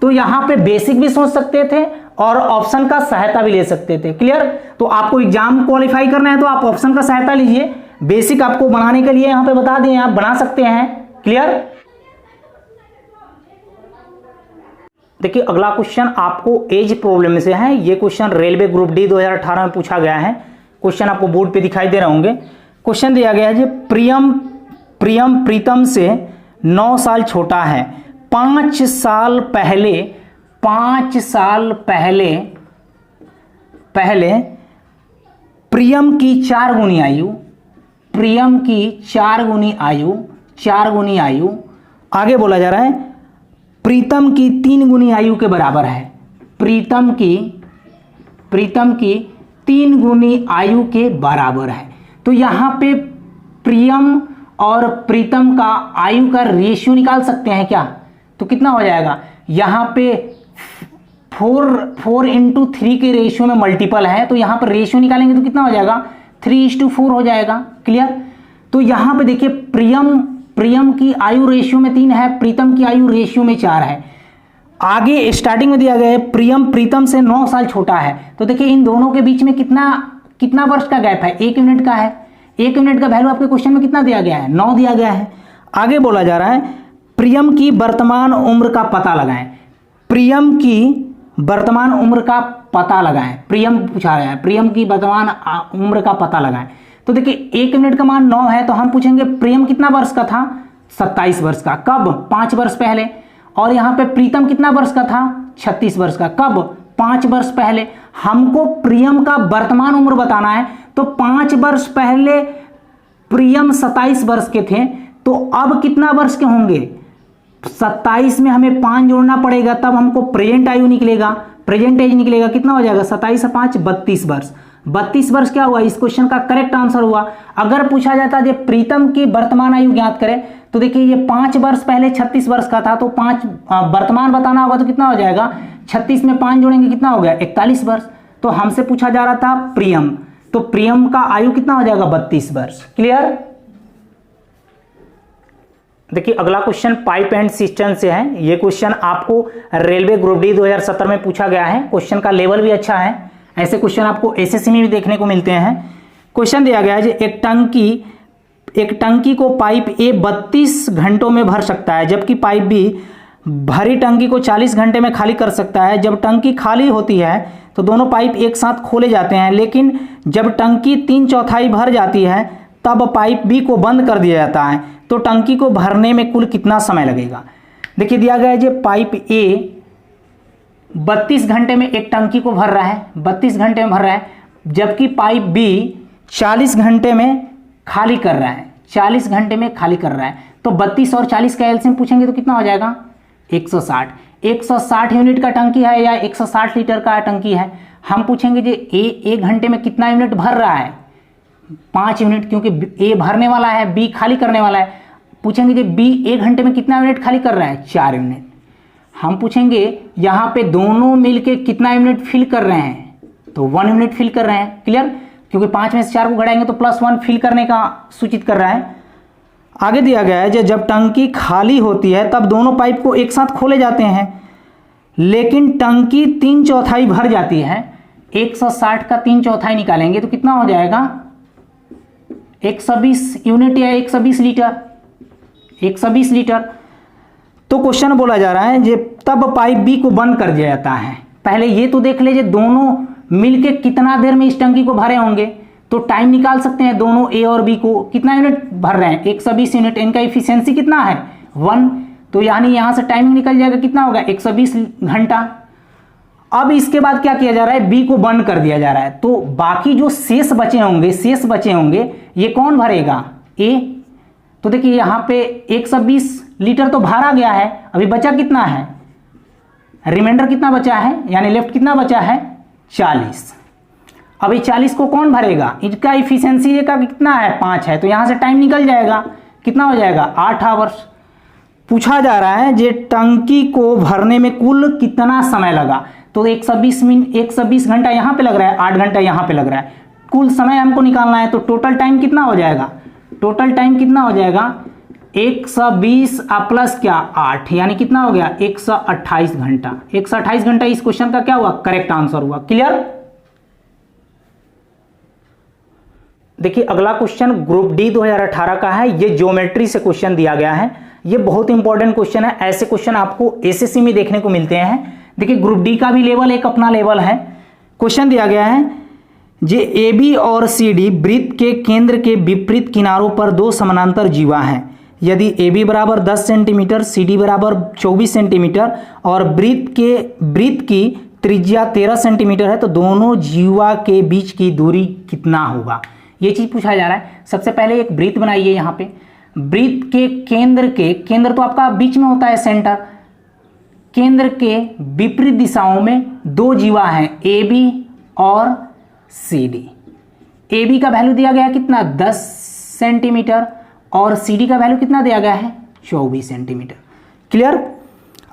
तो यहाँ पे बेसिक भी सोच सकते थे और ऑप्शन का सहायता भी ले सकते थे। क्लियर? तो आपको एग्जाम क्वालिफाई करना है तो आप ऑप्शन का सहायता लीजिए। बेसिक आपको बनाने के लिए यहाँ पे बता दिए, आप बना सकते हैं। क्लियर? देखिए अगला क्वेश्चन आपको एज प्रॉब्लम से है। ये क्वेश्चन रेलवे ग्रुप डी 2018 में पूछा गया है। क्वेश्चन आपको बोर्ड पे दिखाई दे रहे होंगे। क्वेश्चन दिया गया है जी प्रियम प्रीतम से 9 साल छोटा है। 5 साल पहले प्रियम की 4 गुनी आयु आगे बोला जा रहा है प्रीतम की 3 गुनी आयु के बराबर है। प्रीतम की 3 गुनी आयु के बराबर है। तो यहाँ पे प्रियम और प्रीतम का आयु का रेशियो निकाल सकते हैं क्या? तो कितना हो जाएगा, यहाँ पे 4 × 3 के रेशियो में मल्टीपल है, तो यहाँ पर रेशियो निकालेंगे तो कितना हो जाएगा 3:4 हो जाएगा। क्लियर? तो यहाँ पे देखिए प्रियम की आयु रेशियो में 3 है, प्रीतम की आयु रेशियो में 4 है। आगे स्टार्टिंग में दिया गया है प्रियम प्रीतम से 9 साल छोटा है। तो देखिए इन दोनों के बीच में कितना वर्ष का गैप है, 1 मिनट का है। 1 मिनट का वैल्यू आपके क्वेश्चन में कितना दिया गया है, 9 दिया गया है। आगे बोला जा रहा है प्रियम की वर्तमान उम्र का पता लगाएं। प्रियम की वर्तमान उम्र का पता लगाएं। प्रियम पूछा गया है, प्रियम की वर्तमान उम्र का पता लगाएं। तो देखिए 1 मिनट का मान 9 है, तो हम पूछेंगे प्रियम कितना वर्ष का था, 27 वर्ष का। कब? 5 वर्ष पहले। और यहाँ पे प्रीतम कितना वर्ष का था, 36 वर्ष का। कब? 5 वर्ष पहले। हमको प्रियम का वर्तमान उम्र बताना है, तो 5 वर्ष पहले प्रियम 27 वर्ष के थे, तो अब कितना वर्ष के होंगे, 27 में हमें 5 जोड़ना पड़ेगा, तब हमको प्रेजेंट आयु निकलेगा, प्रेजेंट एज निकलेगा। कितना हो जाएगा 27 और 5 32 वर्ष। 32 वर्ष क्या हुआ, इस क्वेश्चन का करेक्ट आंसर हुआ। अगर पूछा जाता है प्रीतम की वर्तमान आयु ज्ञात करें, तो देखिए ये 5 वर्ष पहले 36 वर्ष का था, तो 5 वर्तमान बताना होगा तो कितना हो जाएगा, 36 में 5 जोड़ेंगे कितना हो गया 41 वर्ष। तो हमसे पूछा जा रहा था प्रियम, तो प्रियम का आयु कितना हो जाएगा 32 वर्ष। क्लियर? देखिए अगला क्वेश्चन पाइप एंड सिस्टम से है। ये क्वेश्चन आपको रेलवे ग्रुप डी 2017 में पूछा गया है। क्वेश्चन का लेवल भी अच्छा है, ऐसे क्वेश्चन आपको एसएससी में भी देखने को मिलते हैं। क्वेश्चन दिया गया है एक टंकी को पाइप ए 32 घंटों में भर सकता है, जबकि पाइप बी भरी टंकी को 40 घंटे में खाली कर सकता है। जब टंकी खाली होती है तो दोनों पाइप एक साथ खोले जाते हैं, लेकिन जब टंकी 3/4 भर जाती है तब पाइप बी को बंद कर दिया जाता है। तो टंकी को भरने में कुल कितना समय लगेगा? देखिए दिया गया है जो पाइप ए 32 घंटे में एक टंकी को भर रहा है, 32 घंटे में भर रहा है, जबकि पाइप बी 40 घंटे में खाली कर रहा है, 40 घंटे में खाली कर रहा है। तो 32 और 40 का एलसीएम पूछेंगे तो कितना हो जाएगा 160। 160 यूनिट का टंकी है या 160 लीटर का टंकी है। हम पूछेंगे जो ए 1 घंटे में कितना यूनिट भर रहा है, 5 यूनिट, क्योंकि ए भरने वाला है, बी खाली करने वाला है। पूछेंगे जो बी 1 घंटे में कितना यूनिट खाली कर रहा है, 4 यूनिट। हम पूछेंगे यहाँ पे दोनों मिलके कितना यूनिट फिल कर रहे हैं, तो 1 यूनिट फिल कर रहे हैं। क्लियर? क्योंकि 5 में से 4 को घटाएंगे तो +1 फिल करने का सूचित कर रहा है। आगे दिया गया है जब टंकी खाली होती है तब दोनों पाइप को एक साथ खोले जाते हैं, लेकिन टंकी 3/4 भर जाती है। 160 का 3/4 निकालेंगे तो कितना हो जाएगा 120 यूनिट या 120 लीटर, 120 लीटर। तो क्वेश्चन बोला जा रहा है जे तब पाइप बी को बंद कर दिया जाता है। पहले ये तो देख लीजिए दोनों मिलके कितना देर में इस टंकी को भरे होंगे, तो टाइम निकाल सकते हैं दोनों ए और बी को, कितना यूनिट भर रहे हैं 120 यूनिट, इनका इफिशियंसी कितना है 1, तो यानी यहां से टाइमिंग निकल जाएगा कितना होगा 120 घंटा। अब इसके बाद क्या किया जा रहा है, बी को बंद कर दिया जा रहा है, तो बाकी जो शेष बचे होंगे ये कौन भरेगा, ए। तो देखिए यहां पे 120 लीटर तो भरा गया है, अभी बचा कितना है, रिमाइंडर कितना बचा है, यानी लेफ्ट कितना बचा है 40। अभी 40 को कौन भरेगा, इसका इफिशियंसी का कितना है 5 है, तो यहां से टाइम निकल जाएगा, कितना हो जाएगा 8 आवर्स। पूछा जा रहा है जे टंकी को भरने में कुल कितना समय लगा, तो 120 घंटा यहां पे लग रहा है, 8 घंटा यहां पे लग रहा है, कुल समय हमको निकालना है, तो टोटल टाइम कितना हो जाएगा, 120 प्लस क्या 8, यानी कितना हो गया 128 घंटा। 128 घंटा इस क्वेश्चन का क्या हुआ, करेक्ट आंसर हुआ। क्लियर। देखिए अगला क्वेश्चन ग्रुप डी 2018 का है, ये ज्योमेट्री से क्वेश्चन दिया गया है, ये बहुत इंपॉर्टेंट क्वेश्चन है, ऐसे क्वेश्चन आपको एसएससी में देखने को मिलते हैं। देखिए ग्रुप डी का भी लेवल एक अपना लेवल है। क्वेश्चन दिया गया है जे ए बी और सी डी वृत्त के केंद्र के विपरीत किनारों पर दो समानांतर जीवा हैं, यदि ए बी बराबर 10 सेंटीमीटर, सी डी बराबर 24 सेंटीमीटर और वृत्त की त्रिज्या 13 सेंटीमीटर है, तो दोनों जीवा के बीच की दूरी कितना होगा, ये चीज पूछा जा रहा है। सबसे पहले एक वृत्त बनाइए, यहाँ पे वृत्त के केंद्र तो आपका बीच में होता है सेंटर, केंद्र के विपरीत दिशाओं में दो जीवा हैं ए बी और सी डी। ए बी का वैल्यू दिया गया है कितना 10 सेंटीमीटर और सी डी का वैल्यू कितना दिया गया है 24 सेंटीमीटर। क्लियर।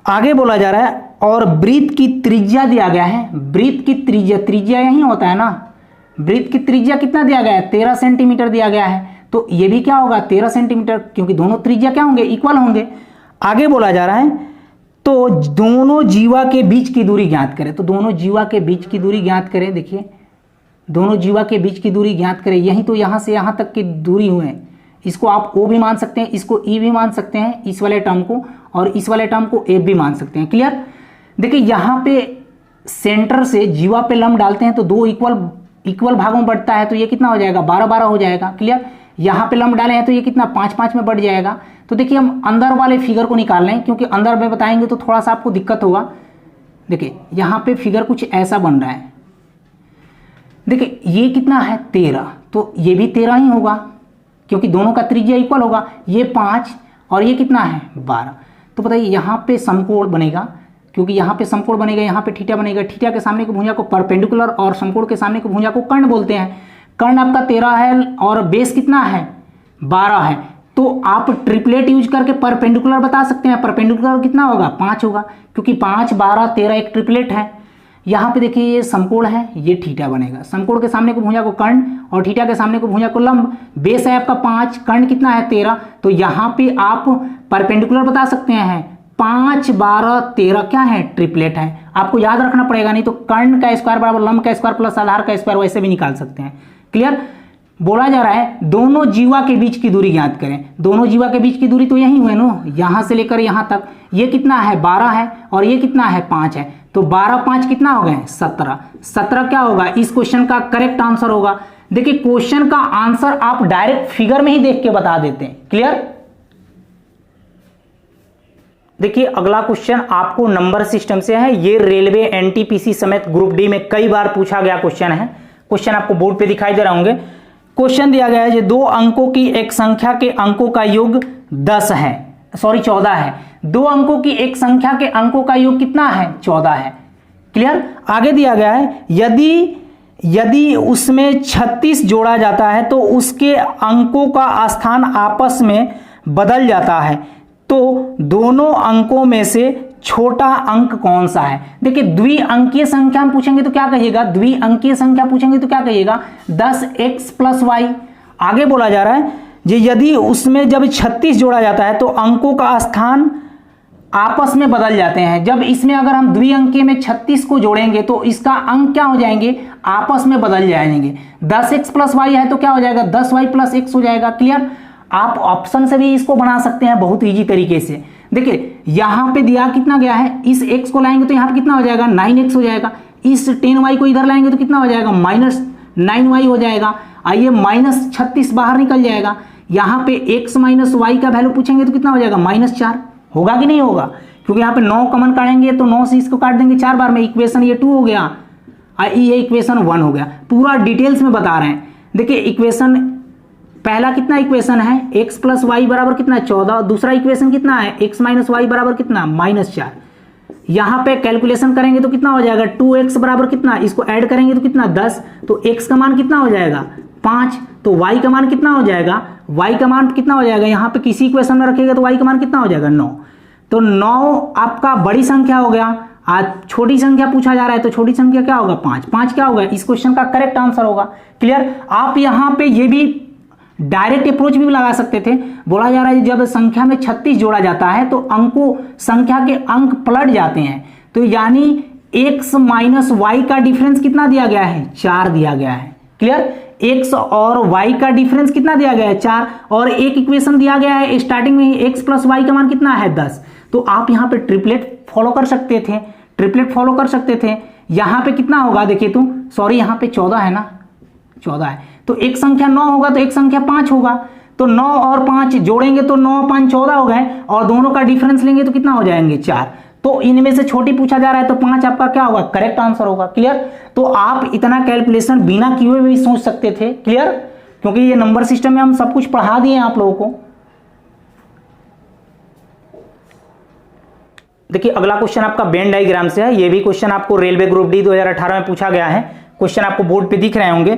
आगे बोला जा रहा है और वृत्त की त्रिज्या दिया गया है, वृत्त की त्रिज्या यही होता है ना, वृत्त की त्रिज्या कितना दिया गया है 13 सेंटीमीटर दिया गया है, तो ये भी क्या होगा 13 सेंटीमीटर, क्योंकि दोनों त्रिज्या क्या होंगे इक्वल होंगे। आगे बोला जा रहा है तो दोनों जीवा के बीच की दूरी ज्ञात करें, तो दोनों जीवा के बीच की दूरी ज्ञात करें। देखिए दोनों जीवा के बीच की दूरी ज्ञात करें, यही तो यहां से यहां तक की दूरी हुए, इसको आप ओ भी मान सकते हैं, इसको ई भी मान सकते हैं, इस वाले टर्म को, और इस वाले टर्म को एफ भी मान सकते हैं। क्लियर। देखिए यहां पे सेंटर से जीवा पे लंब डालते हैं तो दो इक्वल भागों में बढ़ता है, तो ये कितना हो जाएगा 12-12 हो जाएगा। क्लियर। यहाँ पे लंब डाले हैं तो ये कितना 5-5 में बढ़ जाएगा। तो देखिए हम अंदर वाले फिगर को निकाल लें, क्योंकि अंदर में बताएंगे तो थोड़ा सा आपको दिक्कत होगा। देखिए यहाँ पे फिगर कुछ ऐसा बन रहा है, देखिए ये कितना है 13, तो ये भी 13 ही होगा, क्योंकि दोनों का त्रिज्या इक्वल होगा, ये 5 और ये कितना है 12। तो बताइए यहाँ पे समकोण बनेगा, क्योंकि यहाँ पे समकोण बनेगा, यहाँ पे थीटा बनेगा, थीटा के सामने की भुजा को परपेंडिकुलर और समकोण के सामने की भुजा को कर्ण बोलते हैं। कर्ण आपका 13 है और बेस कितना है 12 है, तो आप ट्रिपलेट यूज करके परपेंडिकुलर बता सकते हैं। परपेंडिकुलर कितना होगा 5 होगा, क्योंकि 5, 12, 13 एक ट्रिपलेट है। यहाँ पे देखिए ये समकोण है, ये थीटा बनेगा, समकोण के सामने को भुजा को कर्ण और थीटा के सामने को भुजा को लंब। बेस है आपका 5, कर्ण कितना है 13, तो यहाँ पे आप परपेंडिकुलर बता सकते हैं। 5, 12, 13 क्या है ट्रिपलेट है, आपको याद रखना पड़ेगा, नहीं तो कर्ण का स्क्वायर बराबर लंब का स्क्वायर प्लस आधार का स्क्वायर वैसे भी निकाल सकते हैं। क्लियर। बोला जा रहा है दोनों जीवा के बीच की दूरी ज्ञात करें, दोनों जीवा के बीच की दूरी तो यही हुए ना, यहां से लेकर यहां तक, ये कितना है 12 है और ये कितना है 5 है, तो 12, 5 कितना हो गए 17। 17 क्या होगा इस क्वेश्चन का करेक्ट आंसर होगा। देखिए क्वेश्चन का आंसर आप डायरेक्ट फिगर में ही देख के बता देते हैं। क्लियर। देखिए अगला क्वेश्चन आपको नंबर सिस्टम से है, ये रेलवे एनटीपीसी समेत ग्रुप डी में कई बार पूछा गया क्वेश्चन है। क्वेश्चन आपको बोर्ड पे दिखाई दे रहे होंगे। क्वेश्चन दिया गया है कि 2 अंकों की एक संख्या के अंकों का योग 14 है। 2 अंकों की एक संख्या के अंकों का योग कितना है 14 है। क्लियर। आगे दिया गया है यदि उसमें 36 जोड़ा जाता है तो उसके अंकों का स्थान आपस में बदल जाता है, तो दोनों अंकों में से छोटा अंक कौन सा है। देखिए द्विअंकीय संख्या हम पूछेंगे तो क्या कहिएगा, द्विअंकीय संख्या पूछेंगे तो क्या कहिएगा 10x + y। आगे बोला जा रहा है यदि उसमें जब 36 जोड़ा जाता है तो अंकों का स्थान आपस में बदल जाते हैं। जब इसमें अगर हम द्विअंकीय में 36 को जोड़ेंगे तो इसका अंक क्या हो जाएंगे आपस में बदल जाएंगे। 10x + y है तो क्या हो जाएगा 10y + x हो जाएगा। क्लियर। आप ऑप्शन से भी इसको बना सकते हैं बहुत इजी तरीके से। देखिए यहां पे दिया कितना गया है, इस x को लाएंगे तो यहां पे कितना हो जाएगा 9x हो जाएगा, इस 10y को इधर लाएंगे तो कितना हो जाएगा -9y हो जाएगा, आइए -36 बाहर निकल जाएगा। यहाँ पे x माइनस वाई का वैल्यू पूछेंगे तो कितना हो जाएगा -4, होगा कि नहीं होगा, क्योंकि यहाँ पे 9 कॉमन काटेंगे तो 9 से इसको काट देंगे 4 बार में, इक्वेशन ये 2 हो गया, ये इक्वेशन 1 हो गया। पूरा डिटेल्स में बता रहे हैं। देखिए इक्वेशन पहला कितना इक्वेशन है, x प्लस वाई बराबर कितना है 14, दूसरा इक्वेशन कितना है x माइनस वाई बराबर कितना -4। यहाँ पे कैलकुलेशन करेंगे तो कितना हो जाएगा 2x बराबर कितना, इसको ऐड करेंगे तो कितना 10, तो x का मान कितना हो जाएगा 5, तो y का मान कितना हो जाएगा, y का मान कितना हो जाएगा, यहाँ पे किसी इक्वेशन में रखिएगा तो y का मान कितना हो जाएगा 9। तो 9 आपका बड़ी संख्या हो गया। आज छोटी संख्या पूछा जा रहा है तो छोटी संख्या क्या होगा 5, 5 क्या होगा, इस क्वेश्चन का करेक्ट आंसर होगा। क्लियर। आप यहाँ पे ये भी डायरेक्ट अप्रोच भी लगा सकते थे। बोला जा रहा है जब संख्या में 36 जोड़ा जाता है तो अंकों संख्या के अंक पलट जाते हैं, तो यानी x माइनस वाई का डिफरेंस कितना दिया गया है 4 दिया गया है। क्लियर। x और y का डिफरेंस कितना दिया गया है 4, और एक इक्वेशन दिया गया है स्टार्टिंग में ही x प्लस वाई का मान कितना है 10। तो आप यहाँ पे ट्रिपलेट फॉलो कर सकते थे, ट्रिपलेट फॉलो कर सकते थे। यहाँ पे कितना होगा देखिए तो, सॉरी यहाँ पे 14 है ना, 14 है, तो एक संख्या 9 होगा तो एक संख्या 5 होगा, तो 9 और 5 जोड़ेंगे तो 9 5 14 हो गए, और दोनों का डिफरेंस लेंगे तो कितना हो जाएंगे 4। तो इनमें से छोटी पूछा जा रहा है तो 5 आपका क्या होगा करेक्ट आंसर होगा। क्लियर। तो आप इतना कैलकुलेशन बिना किए हुए भी सोच सकते थे। क्लियर। क्योंकि ये नंबर सिस्टम में हम सब कुछ पढ़ा दिए आप लोगों को। देखिए अगला क्वेश्चन आपका वेन डायग्राम से है। ये भी क्वेश्चन आपको रेलवे ग्रुप डी 2018 में पूछा गया है। क्वेश्चन आपको बोर्ड पे दिख रहे होंगे।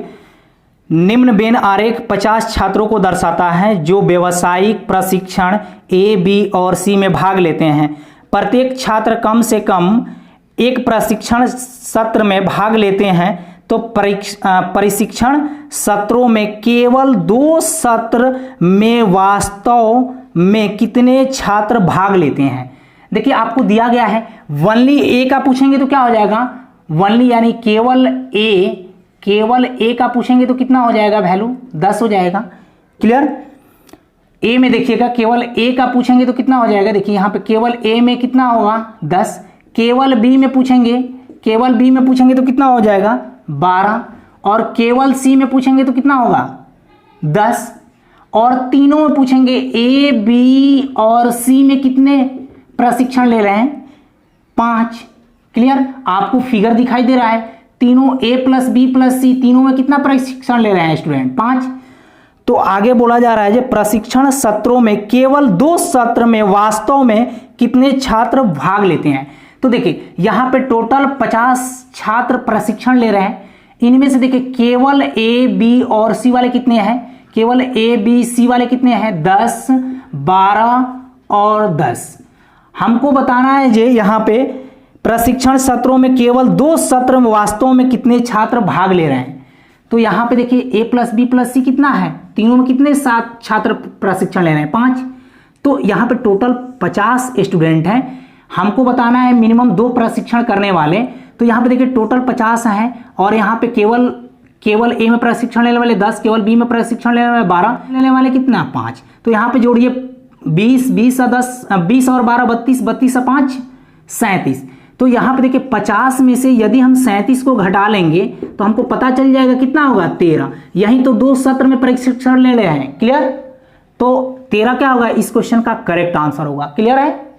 निम्न वेन आरेख 50 छात्रों को दर्शाता है जो व्यावसायिक प्रशिक्षण ए, बी और सी में भाग लेते हैं। प्रत्येक छात्र कम से कम एक प्रशिक्षण सत्र में भाग लेते हैं, तो प्रशिक्षण सत्रों में केवल 2 सत्र में वास्तव में कितने छात्र भाग लेते हैं। देखिए आपको दिया गया है वनली ए का पूछेंगे तो क्या हो जाएगा, वनली यानी केवल ए का पूछेंगे तो कितना हो जाएगा वैल्यू 10 हो जाएगा। क्लियर। ए में देखिएगा केवल ए का पूछेंगे तो कितना हो जाएगा, देखिए यहाँ पे केवल ए में कितना होगा 10, केवल बी में पूछेंगे तो कितना हो जाएगा 12, और केवल सी में पूछेंगे तो कितना होगा 10, और तीनों में पूछेंगे ए, बी और सी में कितने प्रशिक्षण ले रहे हैं 5। क्लियर। आपको फिगर दिखाई दे रहा है, तीनों ए प्लस बी प्लस सी तीनों में कितना प्रशिक्षण ले रहे हैं स्टूडेंट 5। तो आगे बोला जा रहा है प्रशिक्षण सत्रों में केवल 2 सत्र में वास्तव में कितने छात्र भाग लेते हैं। तो देखिए यहाँ पे टोटल 50 छात्र प्रशिक्षण ले रहे हैं। इनमें से देखिए केवल ए, बी और सी वाले कितने हैं, केवल ए, बी, सी वाले कितने हैं 10, 12 और 10। हमको बताना है जे यहाँ पे प्रशिक्षण सत्रों में केवल 2 सत्र में वास्तव में कितने छात्र भाग ले रहे हैं। तो यहाँ पे देखिए ए प्लस बी प्लस सी कितना है, तीनों में कितने 7 छात्र प्रशिक्षण ले रहे हैं 5। तो यहाँ पे टोटल 50 स्टूडेंट हैं। हमको बताना है मिनिमम 2 प्रशिक्षण करने वाले। तो यहाँ पे देखिए टोटल 50 हैं, और यहाँ पे केवल ए में प्रशिक्षण लेने वाले 10, केवल बी में प्रशिक्षण लेने वाले 12, लेने वाले कितना 5। तो यहाँ पे जोड़िए 20 और 10, 20 और 12 32, 32 और 5 37। तो यहाँ पे देखिए 50 में से यदि हम 37 को घटा लेंगे तो हमको पता चल जाएगा कितना होगा 13। यही तो 2 सत्र में प्रशिक्षण ले रहे हैं। क्लियर। तो 13 क्या होगा इस क्वेश्चन का करेक्ट आंसर होगा। क्लियर है।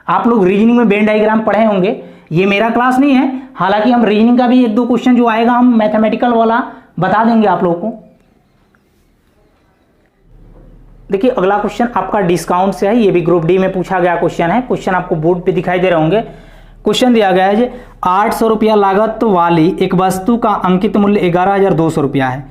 आप लोग रीजनिंग में वेन डायग्राम पढ़े होंगे, ये मेरा क्लास नहीं है, हालांकि हम रीजनिंग का भी 1-2 क्वेश्चन जो आएगा हम मैथमेटिकल वाला बता देंगे आप लोगों को। देखिए अगला क्वेश्चन आपका डिस्काउंट से है। ये भी ग्रुप डी में पूछा गया क्वेश्चन है। क्वेश्चन आपको बोर्ड पे दिखाई दे रहे होंगे। क्वेश्चन दिया गया है 800 रुपया लागत वाली एक वस्तु का अंकित मूल्य 11,200 रुपया है।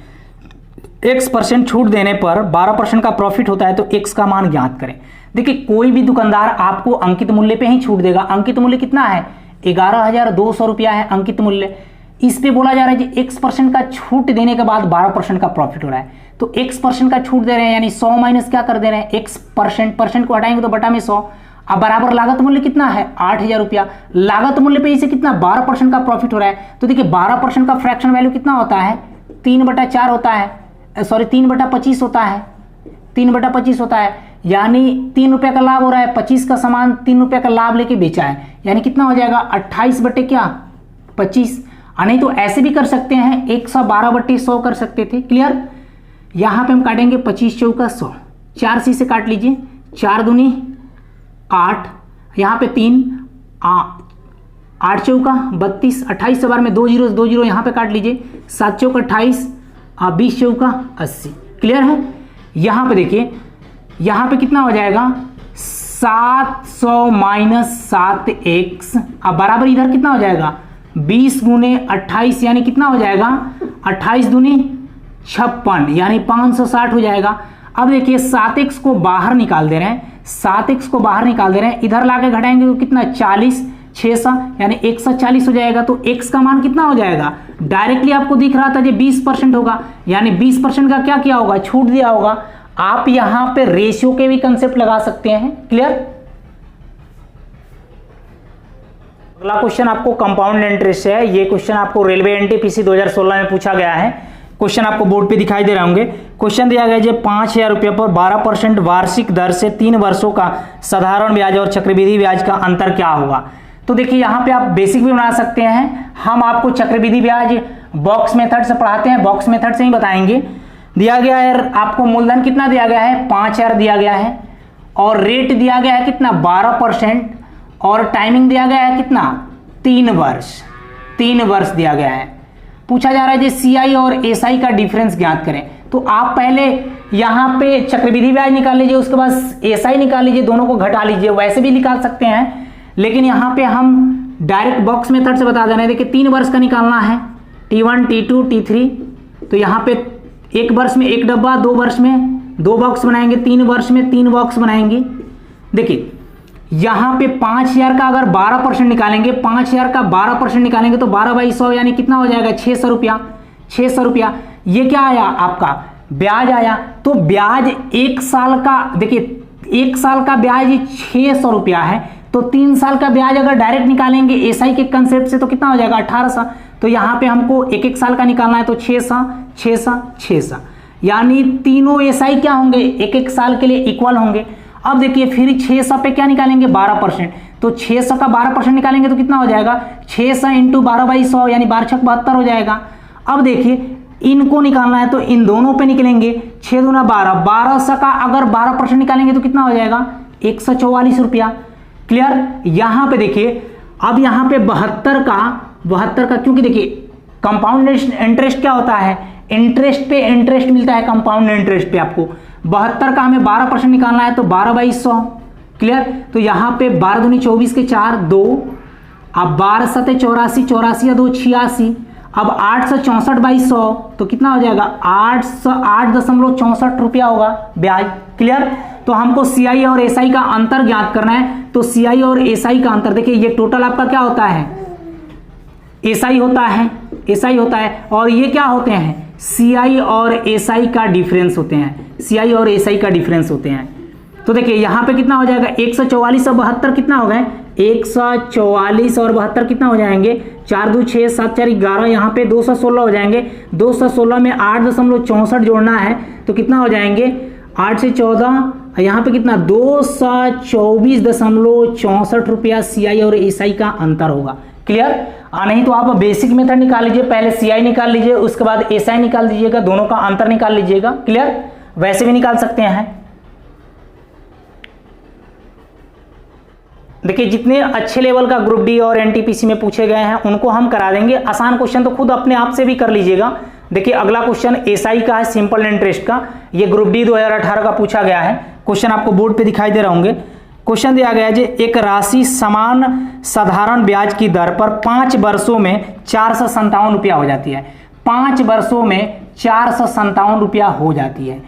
x% छूट देने पर 12% का प्रॉफिट होता है, तो x का मान ज्ञात करें। देखिए कोई भी दुकानदार आपको अंकित मूल्य पे ही छूट देगा। अंकित मूल्य कितना है 11,200 रुपया है अंकित मूल्य। इस पे बोला जा रहा है कि x% का छूट देने के बाद 12% का प्रॉफिट हो रहा है। तो x% का छूट दे रहे हैं यानी 100 माइनस क्या कर दे रहे हैं x%, को हटाएंगे तो बटा में 100। अब बराबर लागत मूल्य कितना है 8,000 रुपया। लागत मूल्य पे इसे कितना 12% का प्रॉफिट हो रहा है। तो देखिए 12% का फ्रैक्शन वैल्यू कितना होता है 3/4 होता है, सॉरी 3/25 होता है, 3/25 होता है, यानी 3 रुपये का लाभ हो रहा है। 25 का सामान 3 रुपये का लाभ लेके बेचा है, यानी कितना हो जाएगा 28/25। नहीं तो ऐसे भी कर सकते हैं 112/100 कर सकते थे। क्लियर। यहाँ पे हम काटेंगे 25 चौका 100, 4 सी से काट लीजिए, 4 दूनी 8, यहाँ पे 3, 8 चौका 32, 28 से बार में 2 जीरो 2 जीरो यहाँ पे काट लीजिए, 7 चौका 28, 20 चौका 80। क्लियर है। यहाँ पे देखिए, यहाँ पे कितना हो जाएगा 700 माइनस 7x, अब बराबर इधर कितना हो जाएगा 20 गुने 28, यानी कितना हो जाएगा 28 दूनी 56, यानी 560 हो जाएगा। अब देखिए 7x को बाहर निकाल दे रहे हैं, 7x को बाहर निकाल दे रहे हैं, इधर लाके घटाएंगे तो कितना 40, 600 यानी 140 हो जाएगा। तो x का मान कितना हो जाएगा, डायरेक्टली आपको दिख रहा था जो 20% होगा, यानी 20% का क्या किया होगा, छूट दिया होगा। आप यहां पे रेशियो के भी कंसेप्ट लगा सकते हैं। क्लियर। अगला क्वेश्चन आपको कंपाउंड इंटरेस्ट है। ये क्वेश्चन आपको रेलवे एनटीपीसी 2016 में पूछा गया है। क्वेश्चन आपको बोर्ड पे दिखाई दे रहे होंगे। क्वेश्चन दिया गया है 5,000 रुपये पर 12% वार्षिक दर से 3 वर्षों का साधारण ब्याज और चक्रवृद्धि ब्याज का अंतर क्या होगा। तो देखिए यहाँ पे आप बेसिक भी बना सकते हैं। हम आपको चक्रवृद्धि ब्याज बॉक्स मेथड से पढ़ाते हैं, बॉक्स मेथड से ही बताएंगे। दिया गया है आपको मूलधन कितना दिया गया है 5,000 दिया गया है, और रेट दिया गया है कितना 12%, और टाइमिंग दिया गया है कितना 3 वर्ष दिया गया है। पूछा जा रहा है जी सीआई और एसआई का डिफरेंस ज्ञात करें। तो आप पहले यहाँ पे चक्रवृद्धि ब्याज निकाल लीजिए, उसके बाद एसआई निकाल लीजिए, दोनों को घटा लीजिए, वैसे भी निकाल सकते हैं, लेकिन यहाँ पे हम डायरेक्ट बॉक्स मेथड से बता दे रहे हैं। देखिए 3 वर्ष का निकालना है, T1 T2 T3। तो यहाँ पे 1 वर्ष में 1 डब्बा, 2 वर्ष में 2 बॉक्स बनाएंगे, 3 वर्ष में 3 बॉक्स बनाएंगे। देखिए यहाँ पे 5,000 का अगर 12% निकालेंगे, 5,000 का 12% निकालेंगे तो 12/100 यानी कितना हो जाएगा 600 रुपया। 600 रुपया ये क्या आया आपका ब्याज आया। तो ब्याज 1 साल का, देखिए 1 साल का ब्याज 600 रुपया है, तो 3 साल का ब्याज अगर डायरेक्ट निकालेंगे एसआई के कंसेप्ट से तो कितना हो जाएगा 1800। तो यहाँ पे हमको 1 साल का निकालना है, तो 600 600 600, यानी तीनों एसआई क्या होंगे 1 साल के लिए इक्वल होंगे। अब देखिए फिर 600 पे क्या निकालेंगे 12%, तो 600 का 12% निकालेंगे तो कितना हो जाएगा 600 इंटू 12/100 यानी 12×6 = 72 हो जाएगा। अब देखिए इनको निकालना है तो इन दोनों पे निकलेंगे, 6 दूना 12, 1200 का अगर 12% निकालेंगे तो कितना हो जाएगा 144 रुपया। क्लियर। यहां पे देखिए अब यहां पे 72 का क्योंकि देखिए कंपाउंड इंटरेस्ट क्या होता है, इंटरेस्ट पे इंटरेस्ट मिलता है कंपाउंड इंटरेस्ट पे। आपको 72 का हमें 12% निकालना है तो 12/100। क्लियर। तो यहाँ पे 12 दूनी 24 के 4 2, अब 12 7 84, 84 या 2 86, अब 864/100 तो कितना हो जाएगा 8.64 रुपया होगा ब्याज। क्लियर। तो हमको सीआई और एसआई का अंतर ज्ञात करना है। तो सीआई और एसआई का अंतर देखिए, ये टोटल आपका क्या होता है एसआई होता है, और ये क्या होते हैं सीआई और एसआई का डिफरेंस होते हैं, सीआई और एसआई का डिफरेंस होते हैं। तो देखिए यहाँ पे कितना हो जाएगा 144 और 72 कितना हो गए 144 और 72 कितना हो जाएंगे 4 2 6 7 4 11, यहाँ पे 216 हो जाएंगे। 216 में 8.64 जोड़ना है तो कितना हो जाएंगे 8 से 14, यहाँ पे कितना 224.64 रुपया सीआई और एसआई का अंतर होगा। क्लियर। नहीं तो आप बेसिक मेथड निकाल लीजिए, पहले सीआई निकाल लीजिए, उसके बाद एसआई निकाल दीजिएगा, दोनों का अंतर निकाल लीजिएगा। क्लियर। वैसे भी निकाल सकते हैं। देखिए जितने अच्छे लेवल का ग्रुप डी और एनटीपीसी में पूछे गए हैं उनको हम करा देंगे। आसान क्वेश्चन तो खुद अपने आप से भी कर लीजिएगा। देखिए अगला क्वेश्चन एसआई का है, सिंपल इंटरेस्ट का। ये ग्रुप डी 2018 का पूछा गया है। क्वेश्चन आपको बोर्ड पे दिखाई दे रहे होंगे। क्वेश्चन दिया गया है जी एक राशि समान साधारण ब्याज की दर पर 5 वर्षों में 457 रुपया हो जाती है। 5 वर्षों में 457 रुपया हो जाती है।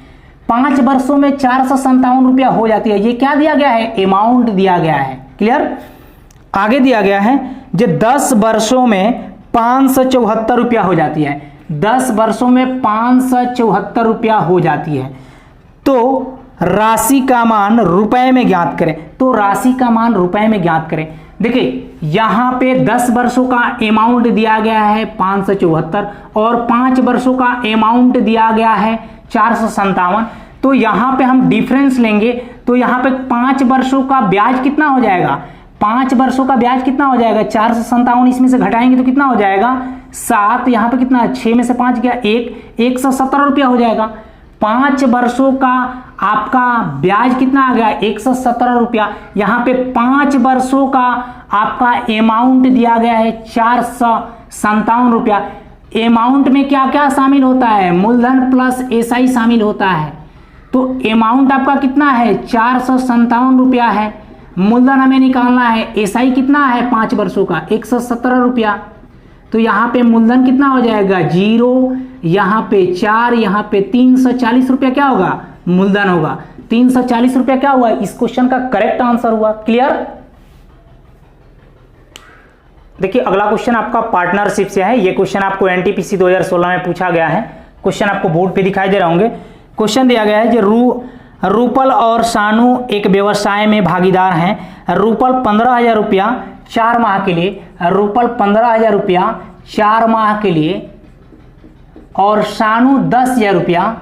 5 वर्षों में 457 रुपया हो जाती है। ये क्या दिया गया है अमाउंट दिया गया है। क्लियर। आगे दिया गया है जो 10 वर्षों में 574 रुपया हो जाती है। 10 वर्षों में 574 रुपया हो जाती है। तो राशि का मान रुपए में ज्ञात करें। तो राशि का मान रुपए में ज्ञात करें। देखिए यहां पे 10 वर्षों का अमाउंट दिया गया है 574 और 5 वर्षों का अमाउंट दिया गया है 457। तो यहां पे हम डिफरेंस लेंगे तो यहां पे 5 वर्षों का ब्याज कितना हो जाएगा 5 वर्षों का ब्याज कितना हो जाएगा 457, इसमें से घटाएंगे तो कितना हो जाएगा 7, यहां पे कितना 6 में से 5 गया 1, 117 रुपया हो जाएगा। 5 वर्षों का आपका ब्याज कितना आ गया 117 रुपया। यहाँ पे 5 वर्षों का आपका अमाउंट दिया गया है 457 रुपया। अमाउंट में क्या क्या शामिल होता है, मूलधन प्लस एसआई शामिल होता है। तो अमाउंट आपका कितना है 457 रुपया है, मूलधन हमें निकालना है, एसआई कितना है 5 वर्षों का 117 रुपया। तो यहाँ पे मूलधन कितना हो जाएगा 0, यहाँ पे 4, यहाँ पे 340 रुपया क्या होगा मूलधन होगा। 340 रुपया क्या हुआ, इस क्वेश्चन का करेक्ट आंसर हुआ। क्लियर। देखिए अगला क्वेश्चन आपका पार्टनरशिप से है। ये क्वेश्चन आपको एनटीपीसी 2016 में पूछा गया है। क्वेश्चन आपको बोर्ड पे दिखाई दे रहे होंगे। क्वेश्चन दिया गया है जो रूपल और शानू एक व्यवसाय में भागीदार हैं। रूपल 15,000 रुपया 4 माह के लिए, रूपल 15,000 रुपया 4 माह के लिए और शानू 10,000 रुपया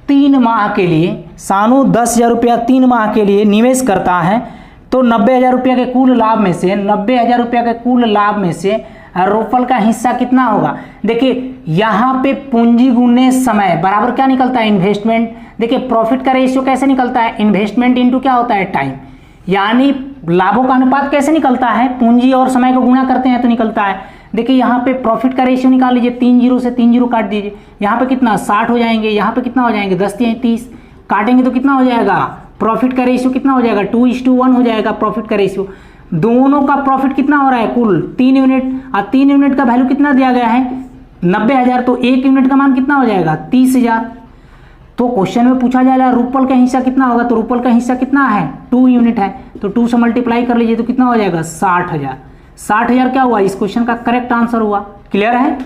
3 माह के लिए, शानू 10,000 रुपया 3 माह के लिए निवेश करता है। तो 90,000 रुपया के कुल लाभ में से, 90,000 रुपया के कुल लाभ में से रूपल का हिस्सा कितना होगा। देखिए यहाँ पे पूंजी गुने समय बराबर क्या निकलता है इन्वेस्टमेंट। देखिए प्रॉफिट का रेशियो कैसे निकलता है, इन्वेस्टमेंट इनटू क्या होता है टाइम, यानी लाभों का अनुपात कैसे निकलता है, पूंजी और समय को गुणा करते हैं तो निकलता है। देखिए यहाँ पे प्रॉफिट का रेशियो निकाल लीजिए, 3 जीरो से 3 जीरो काट दीजिए, यहाँ पे कितना 60 हो जाएंगे, यहाँ पे कितना हो जाएंगे 10 या 30 काटेंगे तो कितना हो जाएगा, प्रॉफिट का रेशियो कितना हो जाएगा 2:1 हो जाएगा प्रॉफिट का रेशियो। दोनों का प्रॉफिट कितना हो रहा है कुल 3 यूनिट, और 3 यूनिट का वैल्यू कितना दिया गया है 90,000, तो 1 यूनिट का मान कितना हो जाएगा 30,000। तो क्वेश्चन में पूछा जा रहा है रूपल का हिस्सा कितना होगा, तो रूपल का हिस्सा कितना है 2 यूनिट है, तो 2 से मल्टीप्लाई कर लीजिए तो कितना हो जाएगा 60,000। 60,000 क्या हुआ, इस क्वेश्चन का करेक्ट आंसर हुआ। क्लियर है।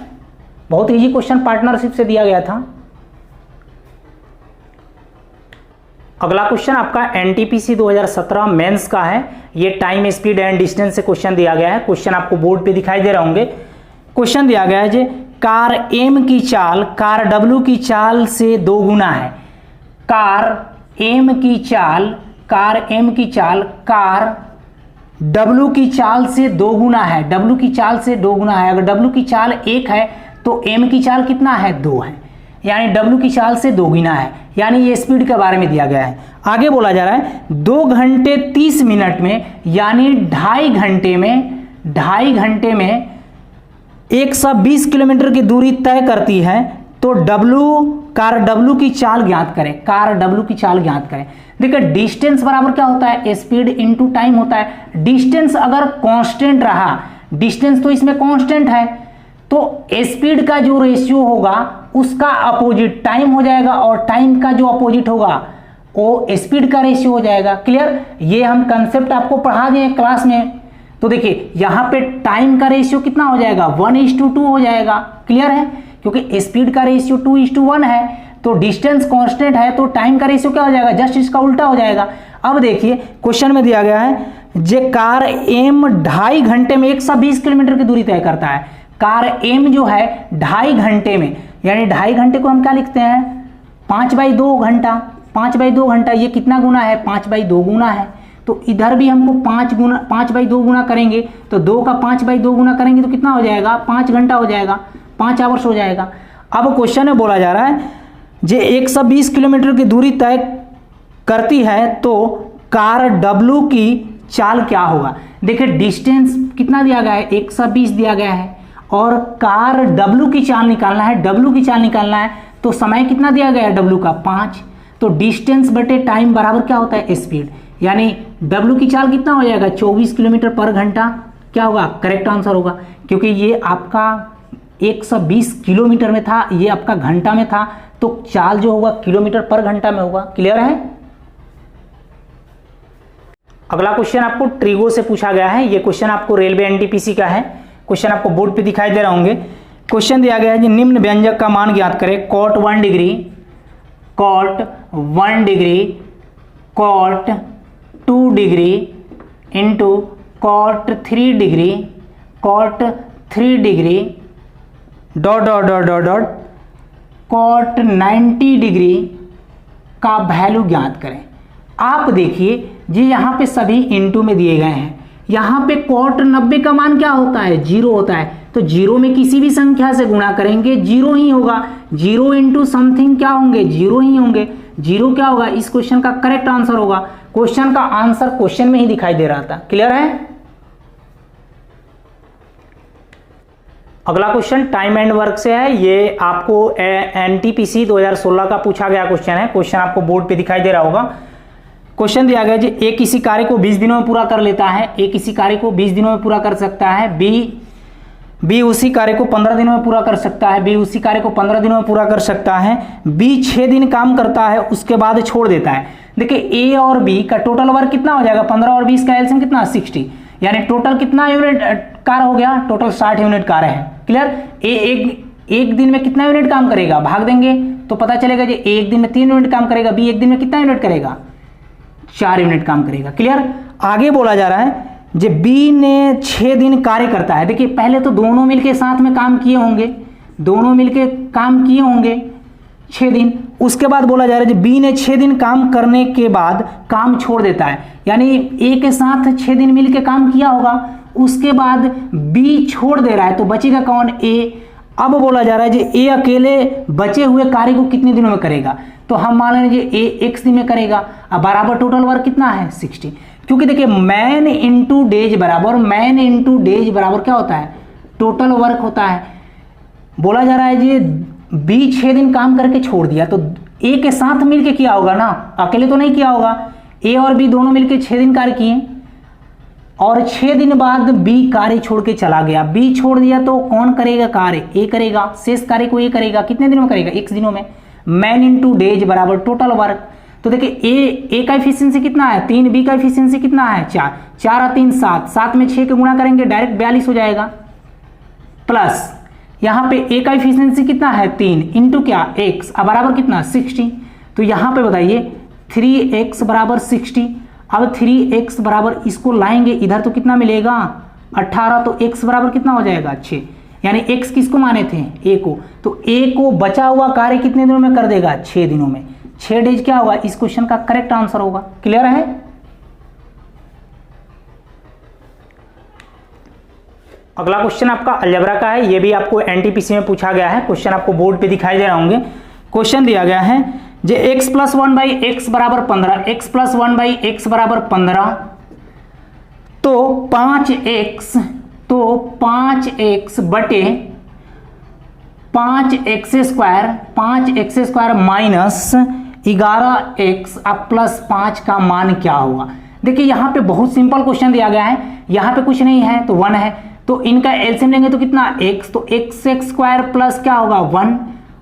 बहुत इजी क्वेश्चन पार्टनरशिप से दिया गया था। अगला क्वेश्चन आपका एनटीपीसी 2017 मेंस का है। ये टाइम स्पीड एंड डिस्टेंस से क्वेश्चन दिया गया है। क्वेश्चन आपको बोर्ड पे दिखाई दे रहे होंगे। क्वेश्चन दिया गया है जे कार एम की चाल कार डब्ल्यू की चाल से 2 गुना है। कार एम की चाल कार डब्ल्यू की चाल से 2 गुना है, डब्ल्यू की चाल से 2 गुना है। अगर डब्ल्यू की चाल 1 है तो एम की चाल कितना है 2 है, यानी डब्ल्यू की चाल से 2 गुना है, यानी ये स्पीड के बारे में दिया गया है। आगे बोला जा रहा है 2 घंटे 30 मिनट में, यानी 2.5 घंटे में 120 किलोमीटर की दूरी तय करती है। तो कार डब्ल्यू की चाल ज्ञात करें, कार डब्ल्यू की चाल ज्ञात करें। देखिए डिस्टेंस बराबर क्या होता है स्पीड इनटू टाइम होता है। डिस्टेंस अगर कांस्टेंट रहा, डिस्टेंस तो इसमें कांस्टेंट है, तो स्पीड का जो रेशियो होगा उसका अपोजिट टाइम हो जाएगा, और टाइम का जो अपोजिट होगा वो स्पीड का रेशियो हो जाएगा। क्लियर। ये हम कंसेप्ट आपको पढ़ा दिए क्लास में। तो देखिए यहाँ पे टाइम का रेशियो कितना हो जाएगा 1:2 हो जाएगा। क्लियर है, क्योंकि स्पीड का रेशियो 2:1 है, तो डिस्टेंस कांस्टेंट है तो टाइम का रेशियो क्या हो जाएगा, जस्ट इसका उल्टा हो जाएगा। अब देखिए क्वेश्चन में दिया गया है जे कार एम 2.5 घंटे में 120 किलोमीटर की दूरी तय करता है। कार एम जो है 2.5 घंटे में, यानी 2.5 घंटे को हम क्या लिखते हैं 5/2 घंटा। 5/2 घंटा ये कितना गुना है 5/2 गुना है, तो इधर भी हमको 5/2 गुना करेंगे, तो 2 का 5/2 गुना करेंगे तो कितना हो जाएगा 5 घंटा हो जाएगा, 5 आवर्स हो जाएगा। अब क्वेश्चन में बोला जा रहा है जे 120 किलोमीटर की दूरी तय करती है तो कार डब्ल्यू की चाल क्या होगा। देखिए डिस्टेंस कितना दिया गया है 120 दिया गया है, और कार डब्ल्यू की चाल निकालना है, डब्ल्यू की चाल निकालना है, तो समय कितना दिया गया है डब्ल्यू का 5, तो डिस्टेंस बटे टाइम बराबर क्या होता है स्पीड, यानी डब्ल्यू की चाल कितना हो जाएगा 24 किलोमीटर पर घंटा। क्या होगा करेक्ट आंसर होगा, क्योंकि ये आपका 120 किलोमीटर में था, ये आपका घंटा में था, तो चाल जो होगा किलोमीटर पर घंटा में होगा। क्लियर है। अगला क्वेश्चन आपको ट्रिगो से पूछा गया है। ये क्वेश्चन आपको रेलवे एनटीपीसी का है। क्वेश्चन आपको बोर्ड पे दिखाई दे रहे होंगे। क्वेश्चन दिया गया है कि निम्न व्यंजक का मान ज्ञात करें। cot 1 degree, cot 1 degree, cot 2 degree into cot 3 degree, cot 3 degree dot dot dot dot dot cot 90 degree का वैल्यू ज्ञात करें। आप देखिए जी यहाँ पे सभी इंटू में दिए गए हैं, यहाँ पे cot 90 का मान क्या होता है, 0 होता है। तो 0 में किसी भी संख्या से गुणा करेंगे 0 ही होगा, 0 इंटू समथिंग क्या होंगे, 0 ही होंगे। 0 क्या होगा, इस क्वेश्चन का करेक्ट आंसर होगा। क्वेश्चन का आंसर क्वेश्चन में ही दिखाई दे रहा था। क्लियर है। अगला क्वेश्चन टाइम एंड वर्क से है। ये आपको एनटीपीसी 2016 का पूछा गया क्वेश्चन है। क्वेश्चन आपको बोर्ड पे दिखाई दे रहा होगा। क्वेश्चन दिया गया जी, ए किसी कार्य को 20 दिनों में पूरा कर लेता है, ए किसी कार्य को 20 दिनों में पूरा कर सकता है, बी उसी कार्य को 15 दिनों में पूरा कर सकता है, बी उसी कार्य को 15 दिनों में पूरा कर सकता है, बी 6 दिन काम करता है उसके बाद छोड़ देता है। देखिए ए और बी का टोटल वर्क कितना हो जाएगा, 15 और 20 का एलसीएम कितना, 60, यानी टोटल कितना यूनिट कार्य हो गया, टोटल 60 यूनिट कार्य है। क्लियर। ए एक दिन में कितना यूनिट काम करेगा, भाग देंगे तो पता चलेगा जी, एक दिन में 3 यूनिट काम करेगा, बी एक दिन में कितना यूनिट करेगा, 4 यूनिट काम करेगा। क्लियर। आगे बोला जा रहा है जे बी ने 6 दिन कार्य करता है। देखिए पहले तो दोनों मिलके साथ में काम किए होंगे, दोनों मिलके काम किए होंगे 6 दिन। उसके बाद बोला जा रहा है जे बी ने 6 दिन काम करने के बाद काम छोड़ देता है, यानी ए के साथ 6 दिन मिलके काम किया होगा, उसके बाद बी छोड़ दे रहा है, तो बचेगा कौन, ए। अब बोला जा रहा है जे ए अकेले बचे हुए कार्य को कितने दिनों में करेगा, तो हम मान लीजिए ए x दिन में करेगा। अब बराबर टोटल वर्क कितना है, 60, क्योंकि देखिए मैन इंटू डेज बराबर क्या होता है, टोटल वर्क होता है। बोला जा रहा है जी बी 6 दिन काम करके छोड़ दिया, तो ए के साथ मिलके किया होगा ना, अकेले तो नहीं किया होगा। ए और बी दोनों मिलके 6 दिन कार्य किए और 6 दिन बाद बी कार्य छोड़ के चला गया। बी छोड़ दिया तो कौन करेगा कार्य, ए करेगा, शेष कार्य को ए करेगा। कितने दिनों में करेगा, x दिनों में। मैन इंटू डेज बराबर टोटल वर्क। तो देखिए ए का एफिशिएंसी कितना है, 3, बी का एफिशिएंसी कितना है, 4, 4 और 3 7, 7 में 6 के गुणा करेंगे डायरेक्ट 42 हो जाएगा, प्लस यहाँ पे ए का एफिशिएंसी कितना है, 3 इंटू क्या, x, अब बराबर कितना, 60। तो यहाँ पे बताइए 3x बराबर 60। अब 3x बराबर इसको लाएंगे इधर तो कितना मिलेगा, 18, तो x बराबर कितना हो जाएगा, 6, यानी x किसको माने थे, a को। तो a को बचा हुआ कार्य कितने दिनों में कर देगा, 6 दिनों में। 6 डेज क्या होगा, इस क्वेश्चन का करेक्ट आंसर होगा। क्लियर है। अगला क्वेश्चन आपका अलजेब्रा का है। ये भी आपको एनटीपीसी में पूछा गया है। क्वेश्चन आपको बोर्ड पे दिखाई दे रहे होंगे। क्वेश्चन दिया गया है जे x प्लस 1/x बराबर 15, x प्लस 1/x बराबर 15, तो 5x बटे 5x स्क्वायर माइनस 11x अब प्लस 5 का मान क्या होगा। देखिए यहाँ पे बहुत सिंपल क्वेश्चन दिया गया है, यहाँ पे कुछ नहीं है तो 1 है, तो इनका एलसीएम लेंगे तो कितना, x, तो x स्क्वायर प्लस क्या होगा 1,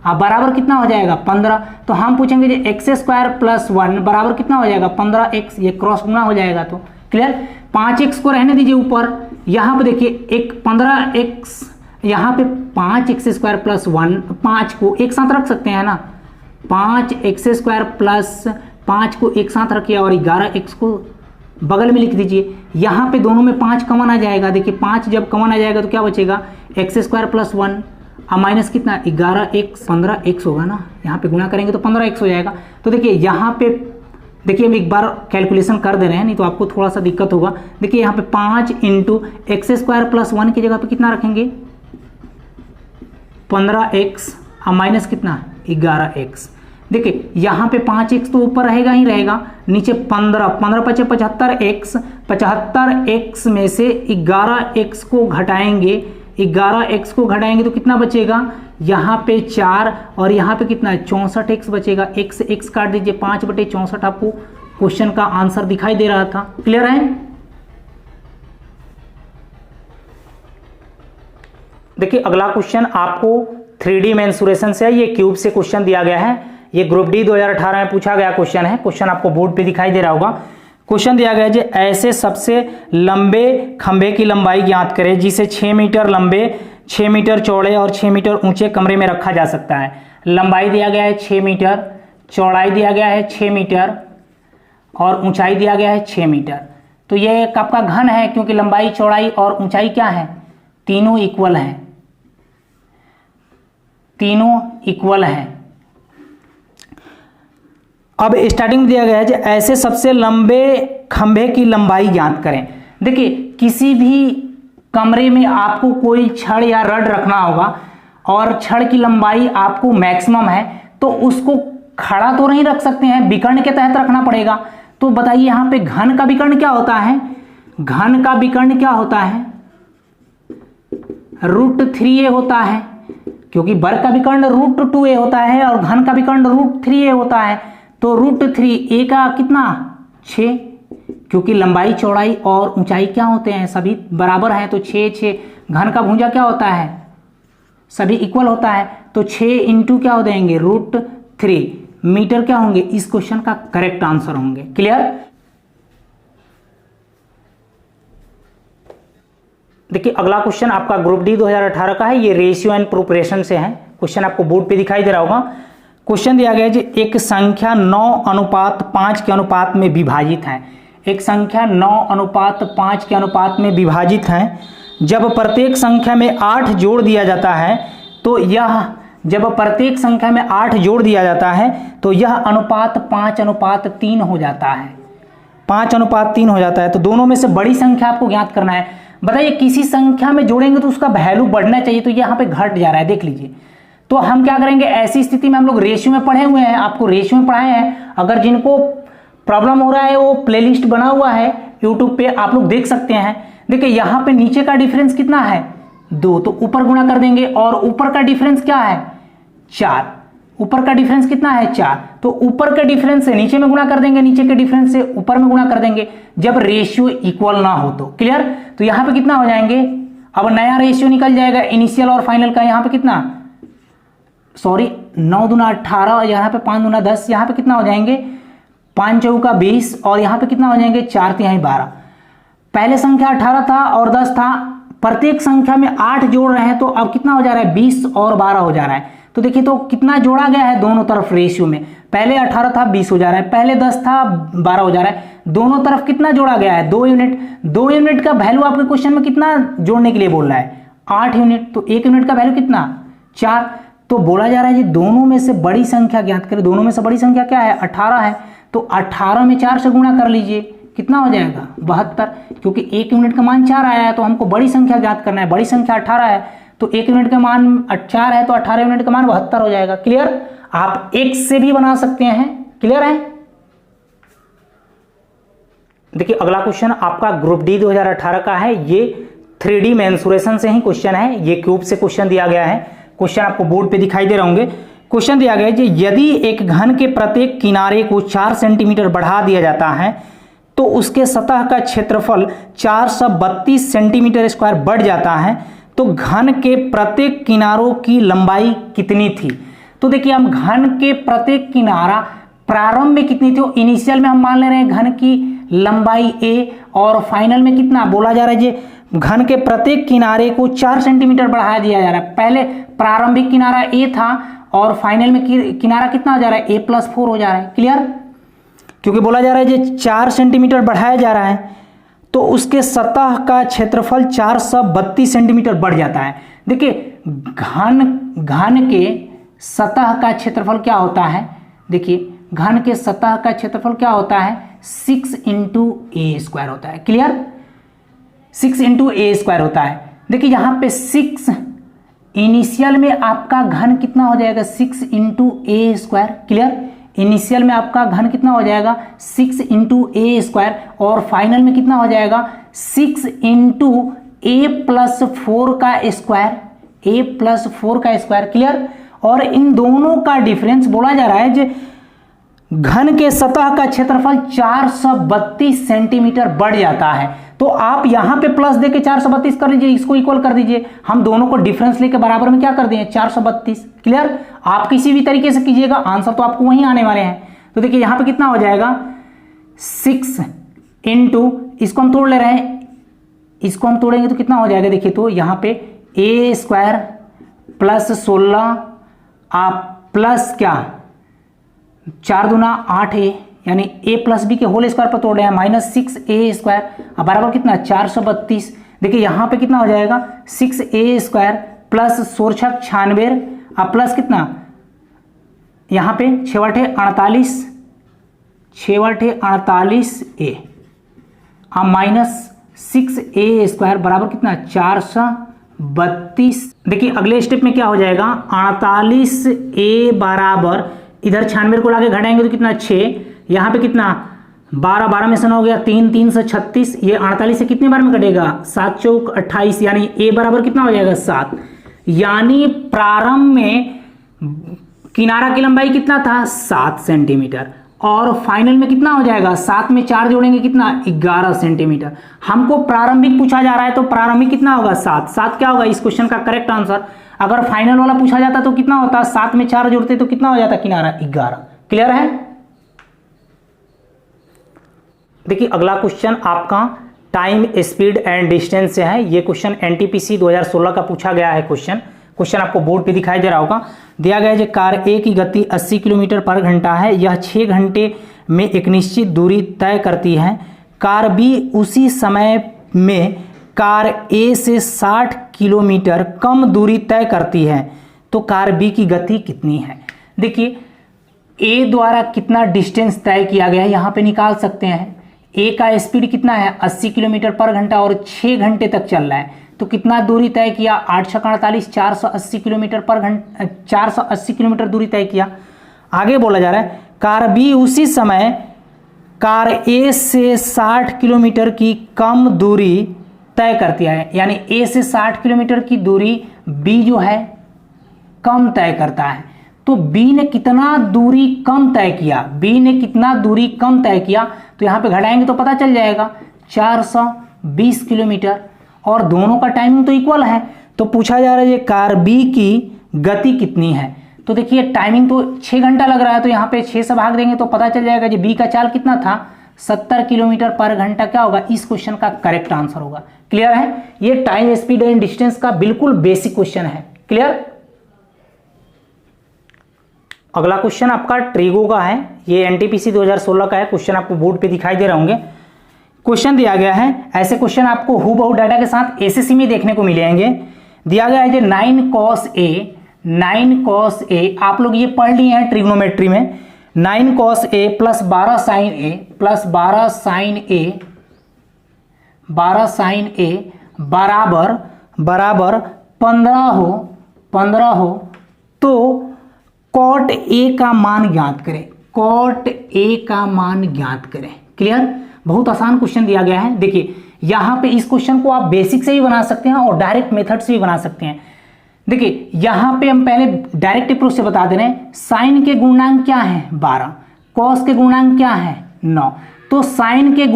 अब बराबर कितना हो जाएगा 15। तो हम पूछेंगे जी x स्क्वायर प्लस 1 बराबर कितना हो जाएगा 15x, ये क्रॉस गुणा हो जाएगा। तो क्लियर। 5x को रहने दीजिए ऊपर, यहाँ पे देखिए एक 15x, यहाँ पे 5x स्क्वायर प्लस 1, 5 को एक साथ रख सकते हैं ना, 5x स्क्वायर प्लस 5 को एक साथ रखिए और 11x को बगल में लिख दीजिए। यहाँ पे दोनों में 5 कॉमन आ जाएगा। देखिए 5 जब कॉमन आ जाएगा तो क्या बचेगा, x स्क्वायर प्लस 1 अब माइनस कितना, 11x, 15x होगा ना, यहाँ पे गुणा करेंगे तो 15x हो जाएगा। तो देखिए यहाँ पे देखिए हम एक बार कैलकुलेशन कर दे रहे हैं, नहीं तो आपको थोड़ा सा दिक्कत होगा। देखिए यहाँ पे 5 इंटू एक्स स्क्वायर प्लस 1 की जगह पे कितना रखेंगे, 15x अब माइनस कितना, 11x। देखिए यहाँ पे 5x तो ऊपर रहेगा ही रहेगा, नीचे 15 5 75x, 75x में से 11x को घटाएंगे, 11x को घटाएंगे तो कितना बचेगा, यहाँ पे 4 और यहाँ पे कितना है 64x बचेगा। x काट दीजिए, 5/64 आपको क्वेश्चन का आंसर दिखाई दे रहा था। क्लियर है। देखिए अगला क्वेश्चन आपको 3D मेंसुरेशन से है। ये क्यूब से क्वेश्चन दिया गया है, ये ग्रुप डी 2018 में पूछा गया क्वेश्चन है। क्वेश्चन आपको बोर्ड पे दिखाई दे रहा होगा। क्वेश्चन दिया गया है ऐसे सबसे लंबे खंभे की लंबाई ज्ञात करें जिसे 6 मीटर लंबे, 6 मीटर चौड़े और 6 मीटर ऊंचे कमरे में रखा जा सकता है। लंबाई दिया गया है 6 मीटर, चौड़ाई दिया गया है 6 मीटर और ऊंचाई दिया गया है 6 मीटर। तो ये एक आपका घन है क्योंकि लंबाई चौड़ाई और ऊंचाई क्या है, तीनों इक्वल हैं, तीनों इक्वल हैं। अब स्टार्टिंग में दिया गया है ऐसे सबसे लंबे खंभे की लंबाई ज्ञात करें। देखिए किसी भी कमरे में आपको कोई छड़ या रड रखना होगा और छड़ की लंबाई आपको मैक्सिमम है, तो उसको खड़ा तो नहीं रख सकते हैं, विकर्ण के तहत रखना पड़ेगा। तो बताइए यहाँ पे घन का विकर्ण क्या होता है? घन का विकर्ण क्या होता है? √3a होता है, क्योंकि वर्ग का विकर्ण √2a होता है और घन का विकर्ण √3a होता है। तो √3a का कितना? 6, क्योंकि लंबाई चौड़ाई और ऊंचाई क्या होते हैं? सभी बराबर हैं, तो 6 घन का भुजा क्या होता है? सभी इक्वल होता है, तो 6 इंटू क्या हो जाएंगे? √3 मीटर क्या होंगे? इस क्वेश्चन का करेक्ट आंसर होंगे। क्लियर? देखिए अगला क्वेश्चन आपका ग्रुप डी 2018 का है, ये रेशियो एंड प्रोपोर्शन से है। क्वेश्चन आपको बोर्ड पे दिखाई दे रहा होगा। क्वेश्चन दिया गया है जी, एक संख्या 9:5 के अनुपात में विभाजित है। एक संख्या 9:5 के अनुपात में विभाजित है। जब प्रत्येक संख्या में 8 जोड़ दिया जाता है तो यह जब प्रत्येक संख्या में 8 जोड़ दिया जाता है तो यह अनुपात 5:3 हो जाता है। 5:3 हो जाता है। तो दोनों में से बड़ी संख्या आपको ज्ञात करना है। बताइए किसी संख्या में जोड़ेंगे तो उसका वैल्यू बढ़ना चाहिए, तो यहाँ पे घट जा रहा है, देख लीजिए। तो हम क्या करेंगे, ऐसी स्थिति में हम लोग रेशियो में पढ़े हुए हैं, आपको रेशियो में पढ़ाए हैं। अगर जिनको प्रॉब्लम हो रहा है वो प्लेलिस्ट बना हुआ है यूट्यूब पे, आप लोग देख सकते हैं। देखिए यहाँ पे नीचे का डिफरेंस कितना है? 2, तो ऊपर गुणा कर देंगे। और ऊपर का डिफरेंस क्या है? 4। ऊपर का डिफरेंस कितना है? 4। तो ऊपर के डिफरेंस से नीचे में गुणा कर देंगे, नीचे के डिफरेंस से ऊपर में गुणा कर देंगे, जब रेशियो इक्वल ना हो तो। क्लियर? तो यहाँ पे कितना हो जाएंगे? अब नया रेशियो निकल जाएगा इनिशियल और फाइनल का। यहाँ पे कितना? सॉरी, 9 दूना 18, यहाँ पे 5 दूना 10, यहाँ पे कितना हो जाएंगे? 5 चौका 20 और यहाँ पे कितना हो जाएंगे? 4 तिहाई 12। पहले संख्या 18 था और 10 था, प्रत्येक संख्या में 8 जोड़ रहे हैं, तो अब कितना हो जा रहा है? 20 और 12 हो जा रहा है। तो देखिए तो कितना जोड़ा गया है दोनों तरफ रेशियो में? पहले 18 था 20 हो जा रहा है, पहले 10 था 12 हो जा रहा है। दोनों तरफ कितना जोड़ा गया है? 2 यूनिट। 2 यूनिट का वैल्यू आपके क्वेश्चन में कितना जोड़ने के लिए बोल रहा है? 8 यूनिट। तो 1 यूनिट का वैल्यू कितना? 4। तो बोला जा रहा है जी दोनों में से बड़ी संख्या ज्ञात करें। दोनों में से बड़ी संख्या क्या है? 18 है। तो 18 में 4 से गुणा कर लीजिए, कितना हो जाएगा? 72। क्योंकि 1 यूनिट का मान 4 आया है, तो हमको बड़ी संख्या ज्ञात करना है। बड़ी संख्या 18 है, तो 1 यूनिट का मान 4 है, तो 18 यूनिट का मान 72 हो जाएगा। क्लियर? आप x से भी बना सकते हैं। क्लियर है? देखिए अगला क्वेश्चन आपका ग्रुप डी 2018 का है। ये 3D मेंसुरेशन से ही क्वेश्चन है। ये क्यूब से क्वेश्चन दिया गया है। क्वेश्चन आपको बोर्ड पे दिखाई दे रहे होंगे। क्वेश्चन दिया गया है कि यदि एक घन के प्रत्येक किनारे को 4 सेंटीमीटर बढ़ा दिया जाता है तो उसके सतह का क्षेत्रफल 432 सेंटीमीटर स्क्वायर बढ़ जाता है, तो घन के प्रत्येक किनारों की लंबाई कितनी थी? तो देखिए हम घन के प्रत्येक किनारा प्रारंभ में कितनी थी? इनिशियल में हम मान ले रहे हैं घन की लंबाई a और फाइनल में कितना बोला जा रहा है जी? घन के प्रत्येक किनारे को 4 सेंटीमीटर बढ़ा दिया जा रहा है। पहले प्रारंभिक किनारा a था और फाइनल में किनारा कितना हो जा रहा है? a+4 हो जा रहा है। क्लियर? क्योंकि बोला जा रहा है जी 4 सेंटीमीटर बढ़ाया जा रहा है, तो उसके सतह का क्षेत्रफल 432 सेंटीमीटर बढ़ जाता है। देखिए घन के सतह का क्षेत्रफल क्या होता है? देखिए घन के सतह का क्षेत्रफल क्या होता है? 6 इंटू a² होता है। क्लियर? 6 इंटू a² होता है। देखिए यहां पे 6 इनिशियल में आपका घन कितना हो जाएगा? 6 इंटू a²। क्लियर? इनिशियल में आपका घन कितना हो जाएगा? 6 इंटू a² और फाइनल में कितना हो जाएगा? 6 इंटू a+4 का स्क्वायर। a+4 का स्क्वायर। क्लियर? और इन दोनों का डिफरेंस बोला जा रहा है जो घन के सतह का क्षेत्रफल 432 सेंटीमीटर बढ़ जाता है। तो आप यहां पे प्लस देके 432 कर लीजिए, इसको इक्वल कर दीजिए। हम दोनों को डिफरेंस लेके बराबर में क्या कर दिए? 432। क्लियर? आप किसी भी तरीके से कीजिएगा, आंसर तो आपको वहीं आने वाले हैं। तो देखिए यहां पे कितना हो जाएगा? 6 इंटू, इसको हम तोड़ ले रहे हैं, इसको हम तोड़ेंगे तो कितना हो जाएगा? देखिए तो यहां पे a² प्लस 16 आप प्लस क्या 4 दूना 8a, यानी a प्लस बी के होल स्क्वायर पर तोड़ रहे हैं, -6a²। अब बराबर कितना? 432। देखिए यहां पे कितना हो जाएगा? 6a² प्लस 16 96 अब प्लस कितना? यहां पे 6 48a अब 6a² बराबर कितना 432। देखिए अगले स्टेप में क्या हो जाएगा 48a बराबर इधर 96 को लाके घटाएंगे तो कितना 6, यहाँ पे कितना 12, 12 में से 9 हो गया 3, 3 से 36, ये 48 से कितने बार में कटेगा 7 चौक 28, यानी a बराबर कितना हो जाएगा 7। यानी प्रारंभ में किनारा की लंबाई कितना था 7 सेंटीमीटर और फाइनल में कितना हो जाएगा 7 में 4 जोड़ेंगे कितना 11 सेंटीमीटर। हमको प्रारंभिक पूछा जा रहा है तो प्रारंभिक कितना होगा 7, 7 क्या होगा इस क्वेश्चन का करेक्ट आंसर। अगर फाइनल वाला पूछा जाता तो कितना होता 7 में 4 जोड़ते तो कितना हो जाता किनारा 11। क्लियर है। देखिए अगला क्वेश्चन आपका टाइम स्पीड एंड डिस्टेंस से है। ये क्वेश्चन एनटीपीसी 2016 का पूछा गया है। क्वेश्चन आपको बोर्ड पे दिखाई दे रहा होगा। दिया गया है कार ए की गति 80 किलोमीटर पर घंटा है, यह 6 घंटे में एक निश्चित दूरी तय करती है। कार बी उसी समय में कार ए से 60 किलोमीटर कम दूरी तय करती है, तो कार बी की गति कितनी है। देखिए ए द्वारा कितना डिस्टेंस तय किया गया है यहाँ पे निकाल सकते हैं। ए का स्पीड कितना है 80 किलोमीटर पर घंटा और 6 घंटे तक चल रहा है, तो कितना दूरी तय किया 8 × 48 480 किलोमीटर पर घंटा 480 किलोमीटर दूरी तय किया। आगे बोला जा रहा है कार बी उसी समय कार ए से 60 किलोमीटर की कम दूरी तय करती है, यानी ए से 60 किलोमीटर की दूरी बी जो है कम तय करता है। तो बी ने कितना दूरी कम तय किया, बी ने कितना दूरी कम तय किया, तो यहाँ पे घटाएंगे तो पता चल जाएगा 420 किलोमीटर और दोनों का टाइमिंग तो इक्वल है। तो पूछा जा रहा है कार बी की गति कितनी है। तो देखिए टाइमिंग तो 6 घंटा लग रहा है, तो यहाँ पे 6 से भाग देंगे तो पता चल जाएगा जी बी का चाल कितना था 70 किलोमीटर पर घंटा क्या होगा इस क्वेश्चन का करेक्ट आंसर होगा। क्लियर है। ये टाइम स्पीड एंड डिस्टेंस का बिल्कुल बेसिक क्वेश्चन है। क्लियर। अगला क्वेश्चन आपका ट्रिगो का है। ये एनटीपीसी 2016 का है। क्वेश्चन आपको बोर्ड पे दिखाई दे रहे होंगे। क्वेश्चन दिया गया है, ऐसे क्वेश्चन आपको हूबहू डाटा के साथ एसएससी में देखने को मिलेंगे। दिया गया है जो 9 cos a, आप लोग ये पढ़ लिए हैं ट्रिग्नोमेट्री में। 9 cos a plus 12 sin a plus 12 sin a बराबर 15 हो तो cot a का मान ज्ञात करें। cot a का मान ज्ञात करें। क्लियर। बहुत आसान क्वेश्चन दिया गया है। देखिए यहां पे इस क्वेश्चन को आप बेसिक से भी बना सकते हैं और डायरेक्ट मेथड से भी बना सकते हैं। देखिए यहां पे हम पहले डायरेक्ट अप्रोच से बता दे रहे हैं। साइन के गुणांक क्या है 12, कॉस के गुणांक क्या है 9, तो साइन के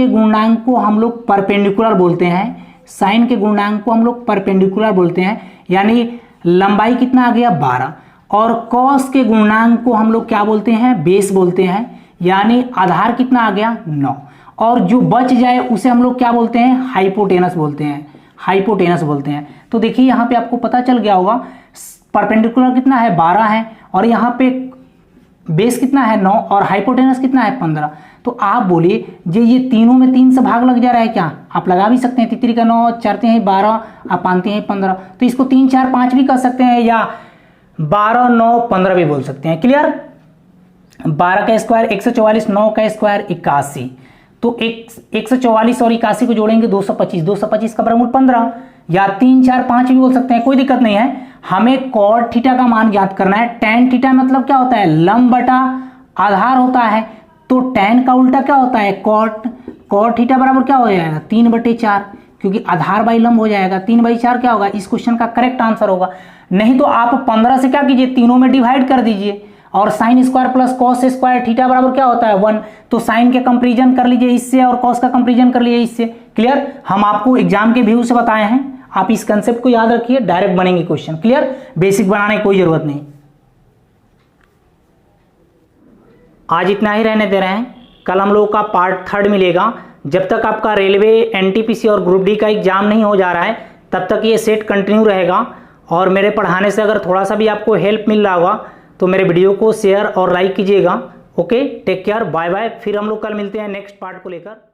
गुणांक को हम लोग परपेंडिकुलर बोलते हैं। साइन के गुणांक को हम लोग परपेंडिकुलर बोलते हैं, यानी लंबाई कितना आ गया 12, और कॉस के गुणांक को हम लोग क्या बोलते हैं बेस बोलते हैं, यानी आधार कितना आ गया 9, और जो बच जाए उसे हम लोग क्या बोलते हैं हाइपोटेनस बोलते हैं। तो देखिए यहाँ पे आपको पता चल गया होगा परपेंडिकुलर कितना है 12 है, और यहाँ पे बेस कितना है 9 और हाइपोटेनस कितना है 15। तो आप बोलिए जी ये तीनों में 3 से भाग लग जा रहा है क्या, आप लगा भी सकते हैं। 3 का 9, 4 हैं 12, आप 5 हैं 15, तो इसको 3 4 5 भी कर सकते हैं या 12 9 15 भी बोल सकते हैं। क्लियर। 12 का स्क्वायर 144, 9 का स्क्वायर 81, तो 144 और 81 को जोड़ेंगे 225, 225 का वर्गमूल 15, या 3 4 5 भी बोल सकते हैं, कोई दिक्कत नहीं है। हमें कॉट थीटा का मान ज्ञात करना है। tan थीटा मतलब क्या होता है लंब बटा आधार होता है, तो tan का उल्टा क्या होता है कॉट थीटा बराबर क्या हो जाएगा 3/4, क्योंकि आधार बाई लंब हो जाएगा। 3/4 क्या होगा इस क्वेश्चन का करेक्ट आंसर होगा। नहीं तो आप 15 से क्या कीजिए तीनों में डिवाइड कर दीजिए, और sine square plus cos square theta बराबर क्या होता है 1, तो साइन के कंपेरिजन कर लीजिए इससे और कॉस का कंपेरिजन कर लीजिए इससे। क्लियर। हम आपको एग्जाम के व्यू से बताए हैं, आप इस कंसेप्ट को याद रखिए, डायरेक्ट बनेंगे क्वेश्चन। क्लियर। बेसिक बनाने की कोई जरूरत नहीं। आज इतना ही रहने दे रहे हैं, कल हम लोगों का पार्ट 3 मिलेगा। जब तक आपका रेलवे एनटीपीसी और ग्रुप डी का एग्जाम नहीं हो जा रहा है तब तक ये सेट कंटिन्यू रहेगा, और मेरे पढ़ाने से अगर थोड़ा सा भी आपको हेल्प मिल रहा होगा तो मेरे वीडियो को शेयर और लाइक कीजिएगा। Okay, take care, bye bye. फिर हम लोग कल मिलते हैं नेक्स्ट पार्ट को लेकर।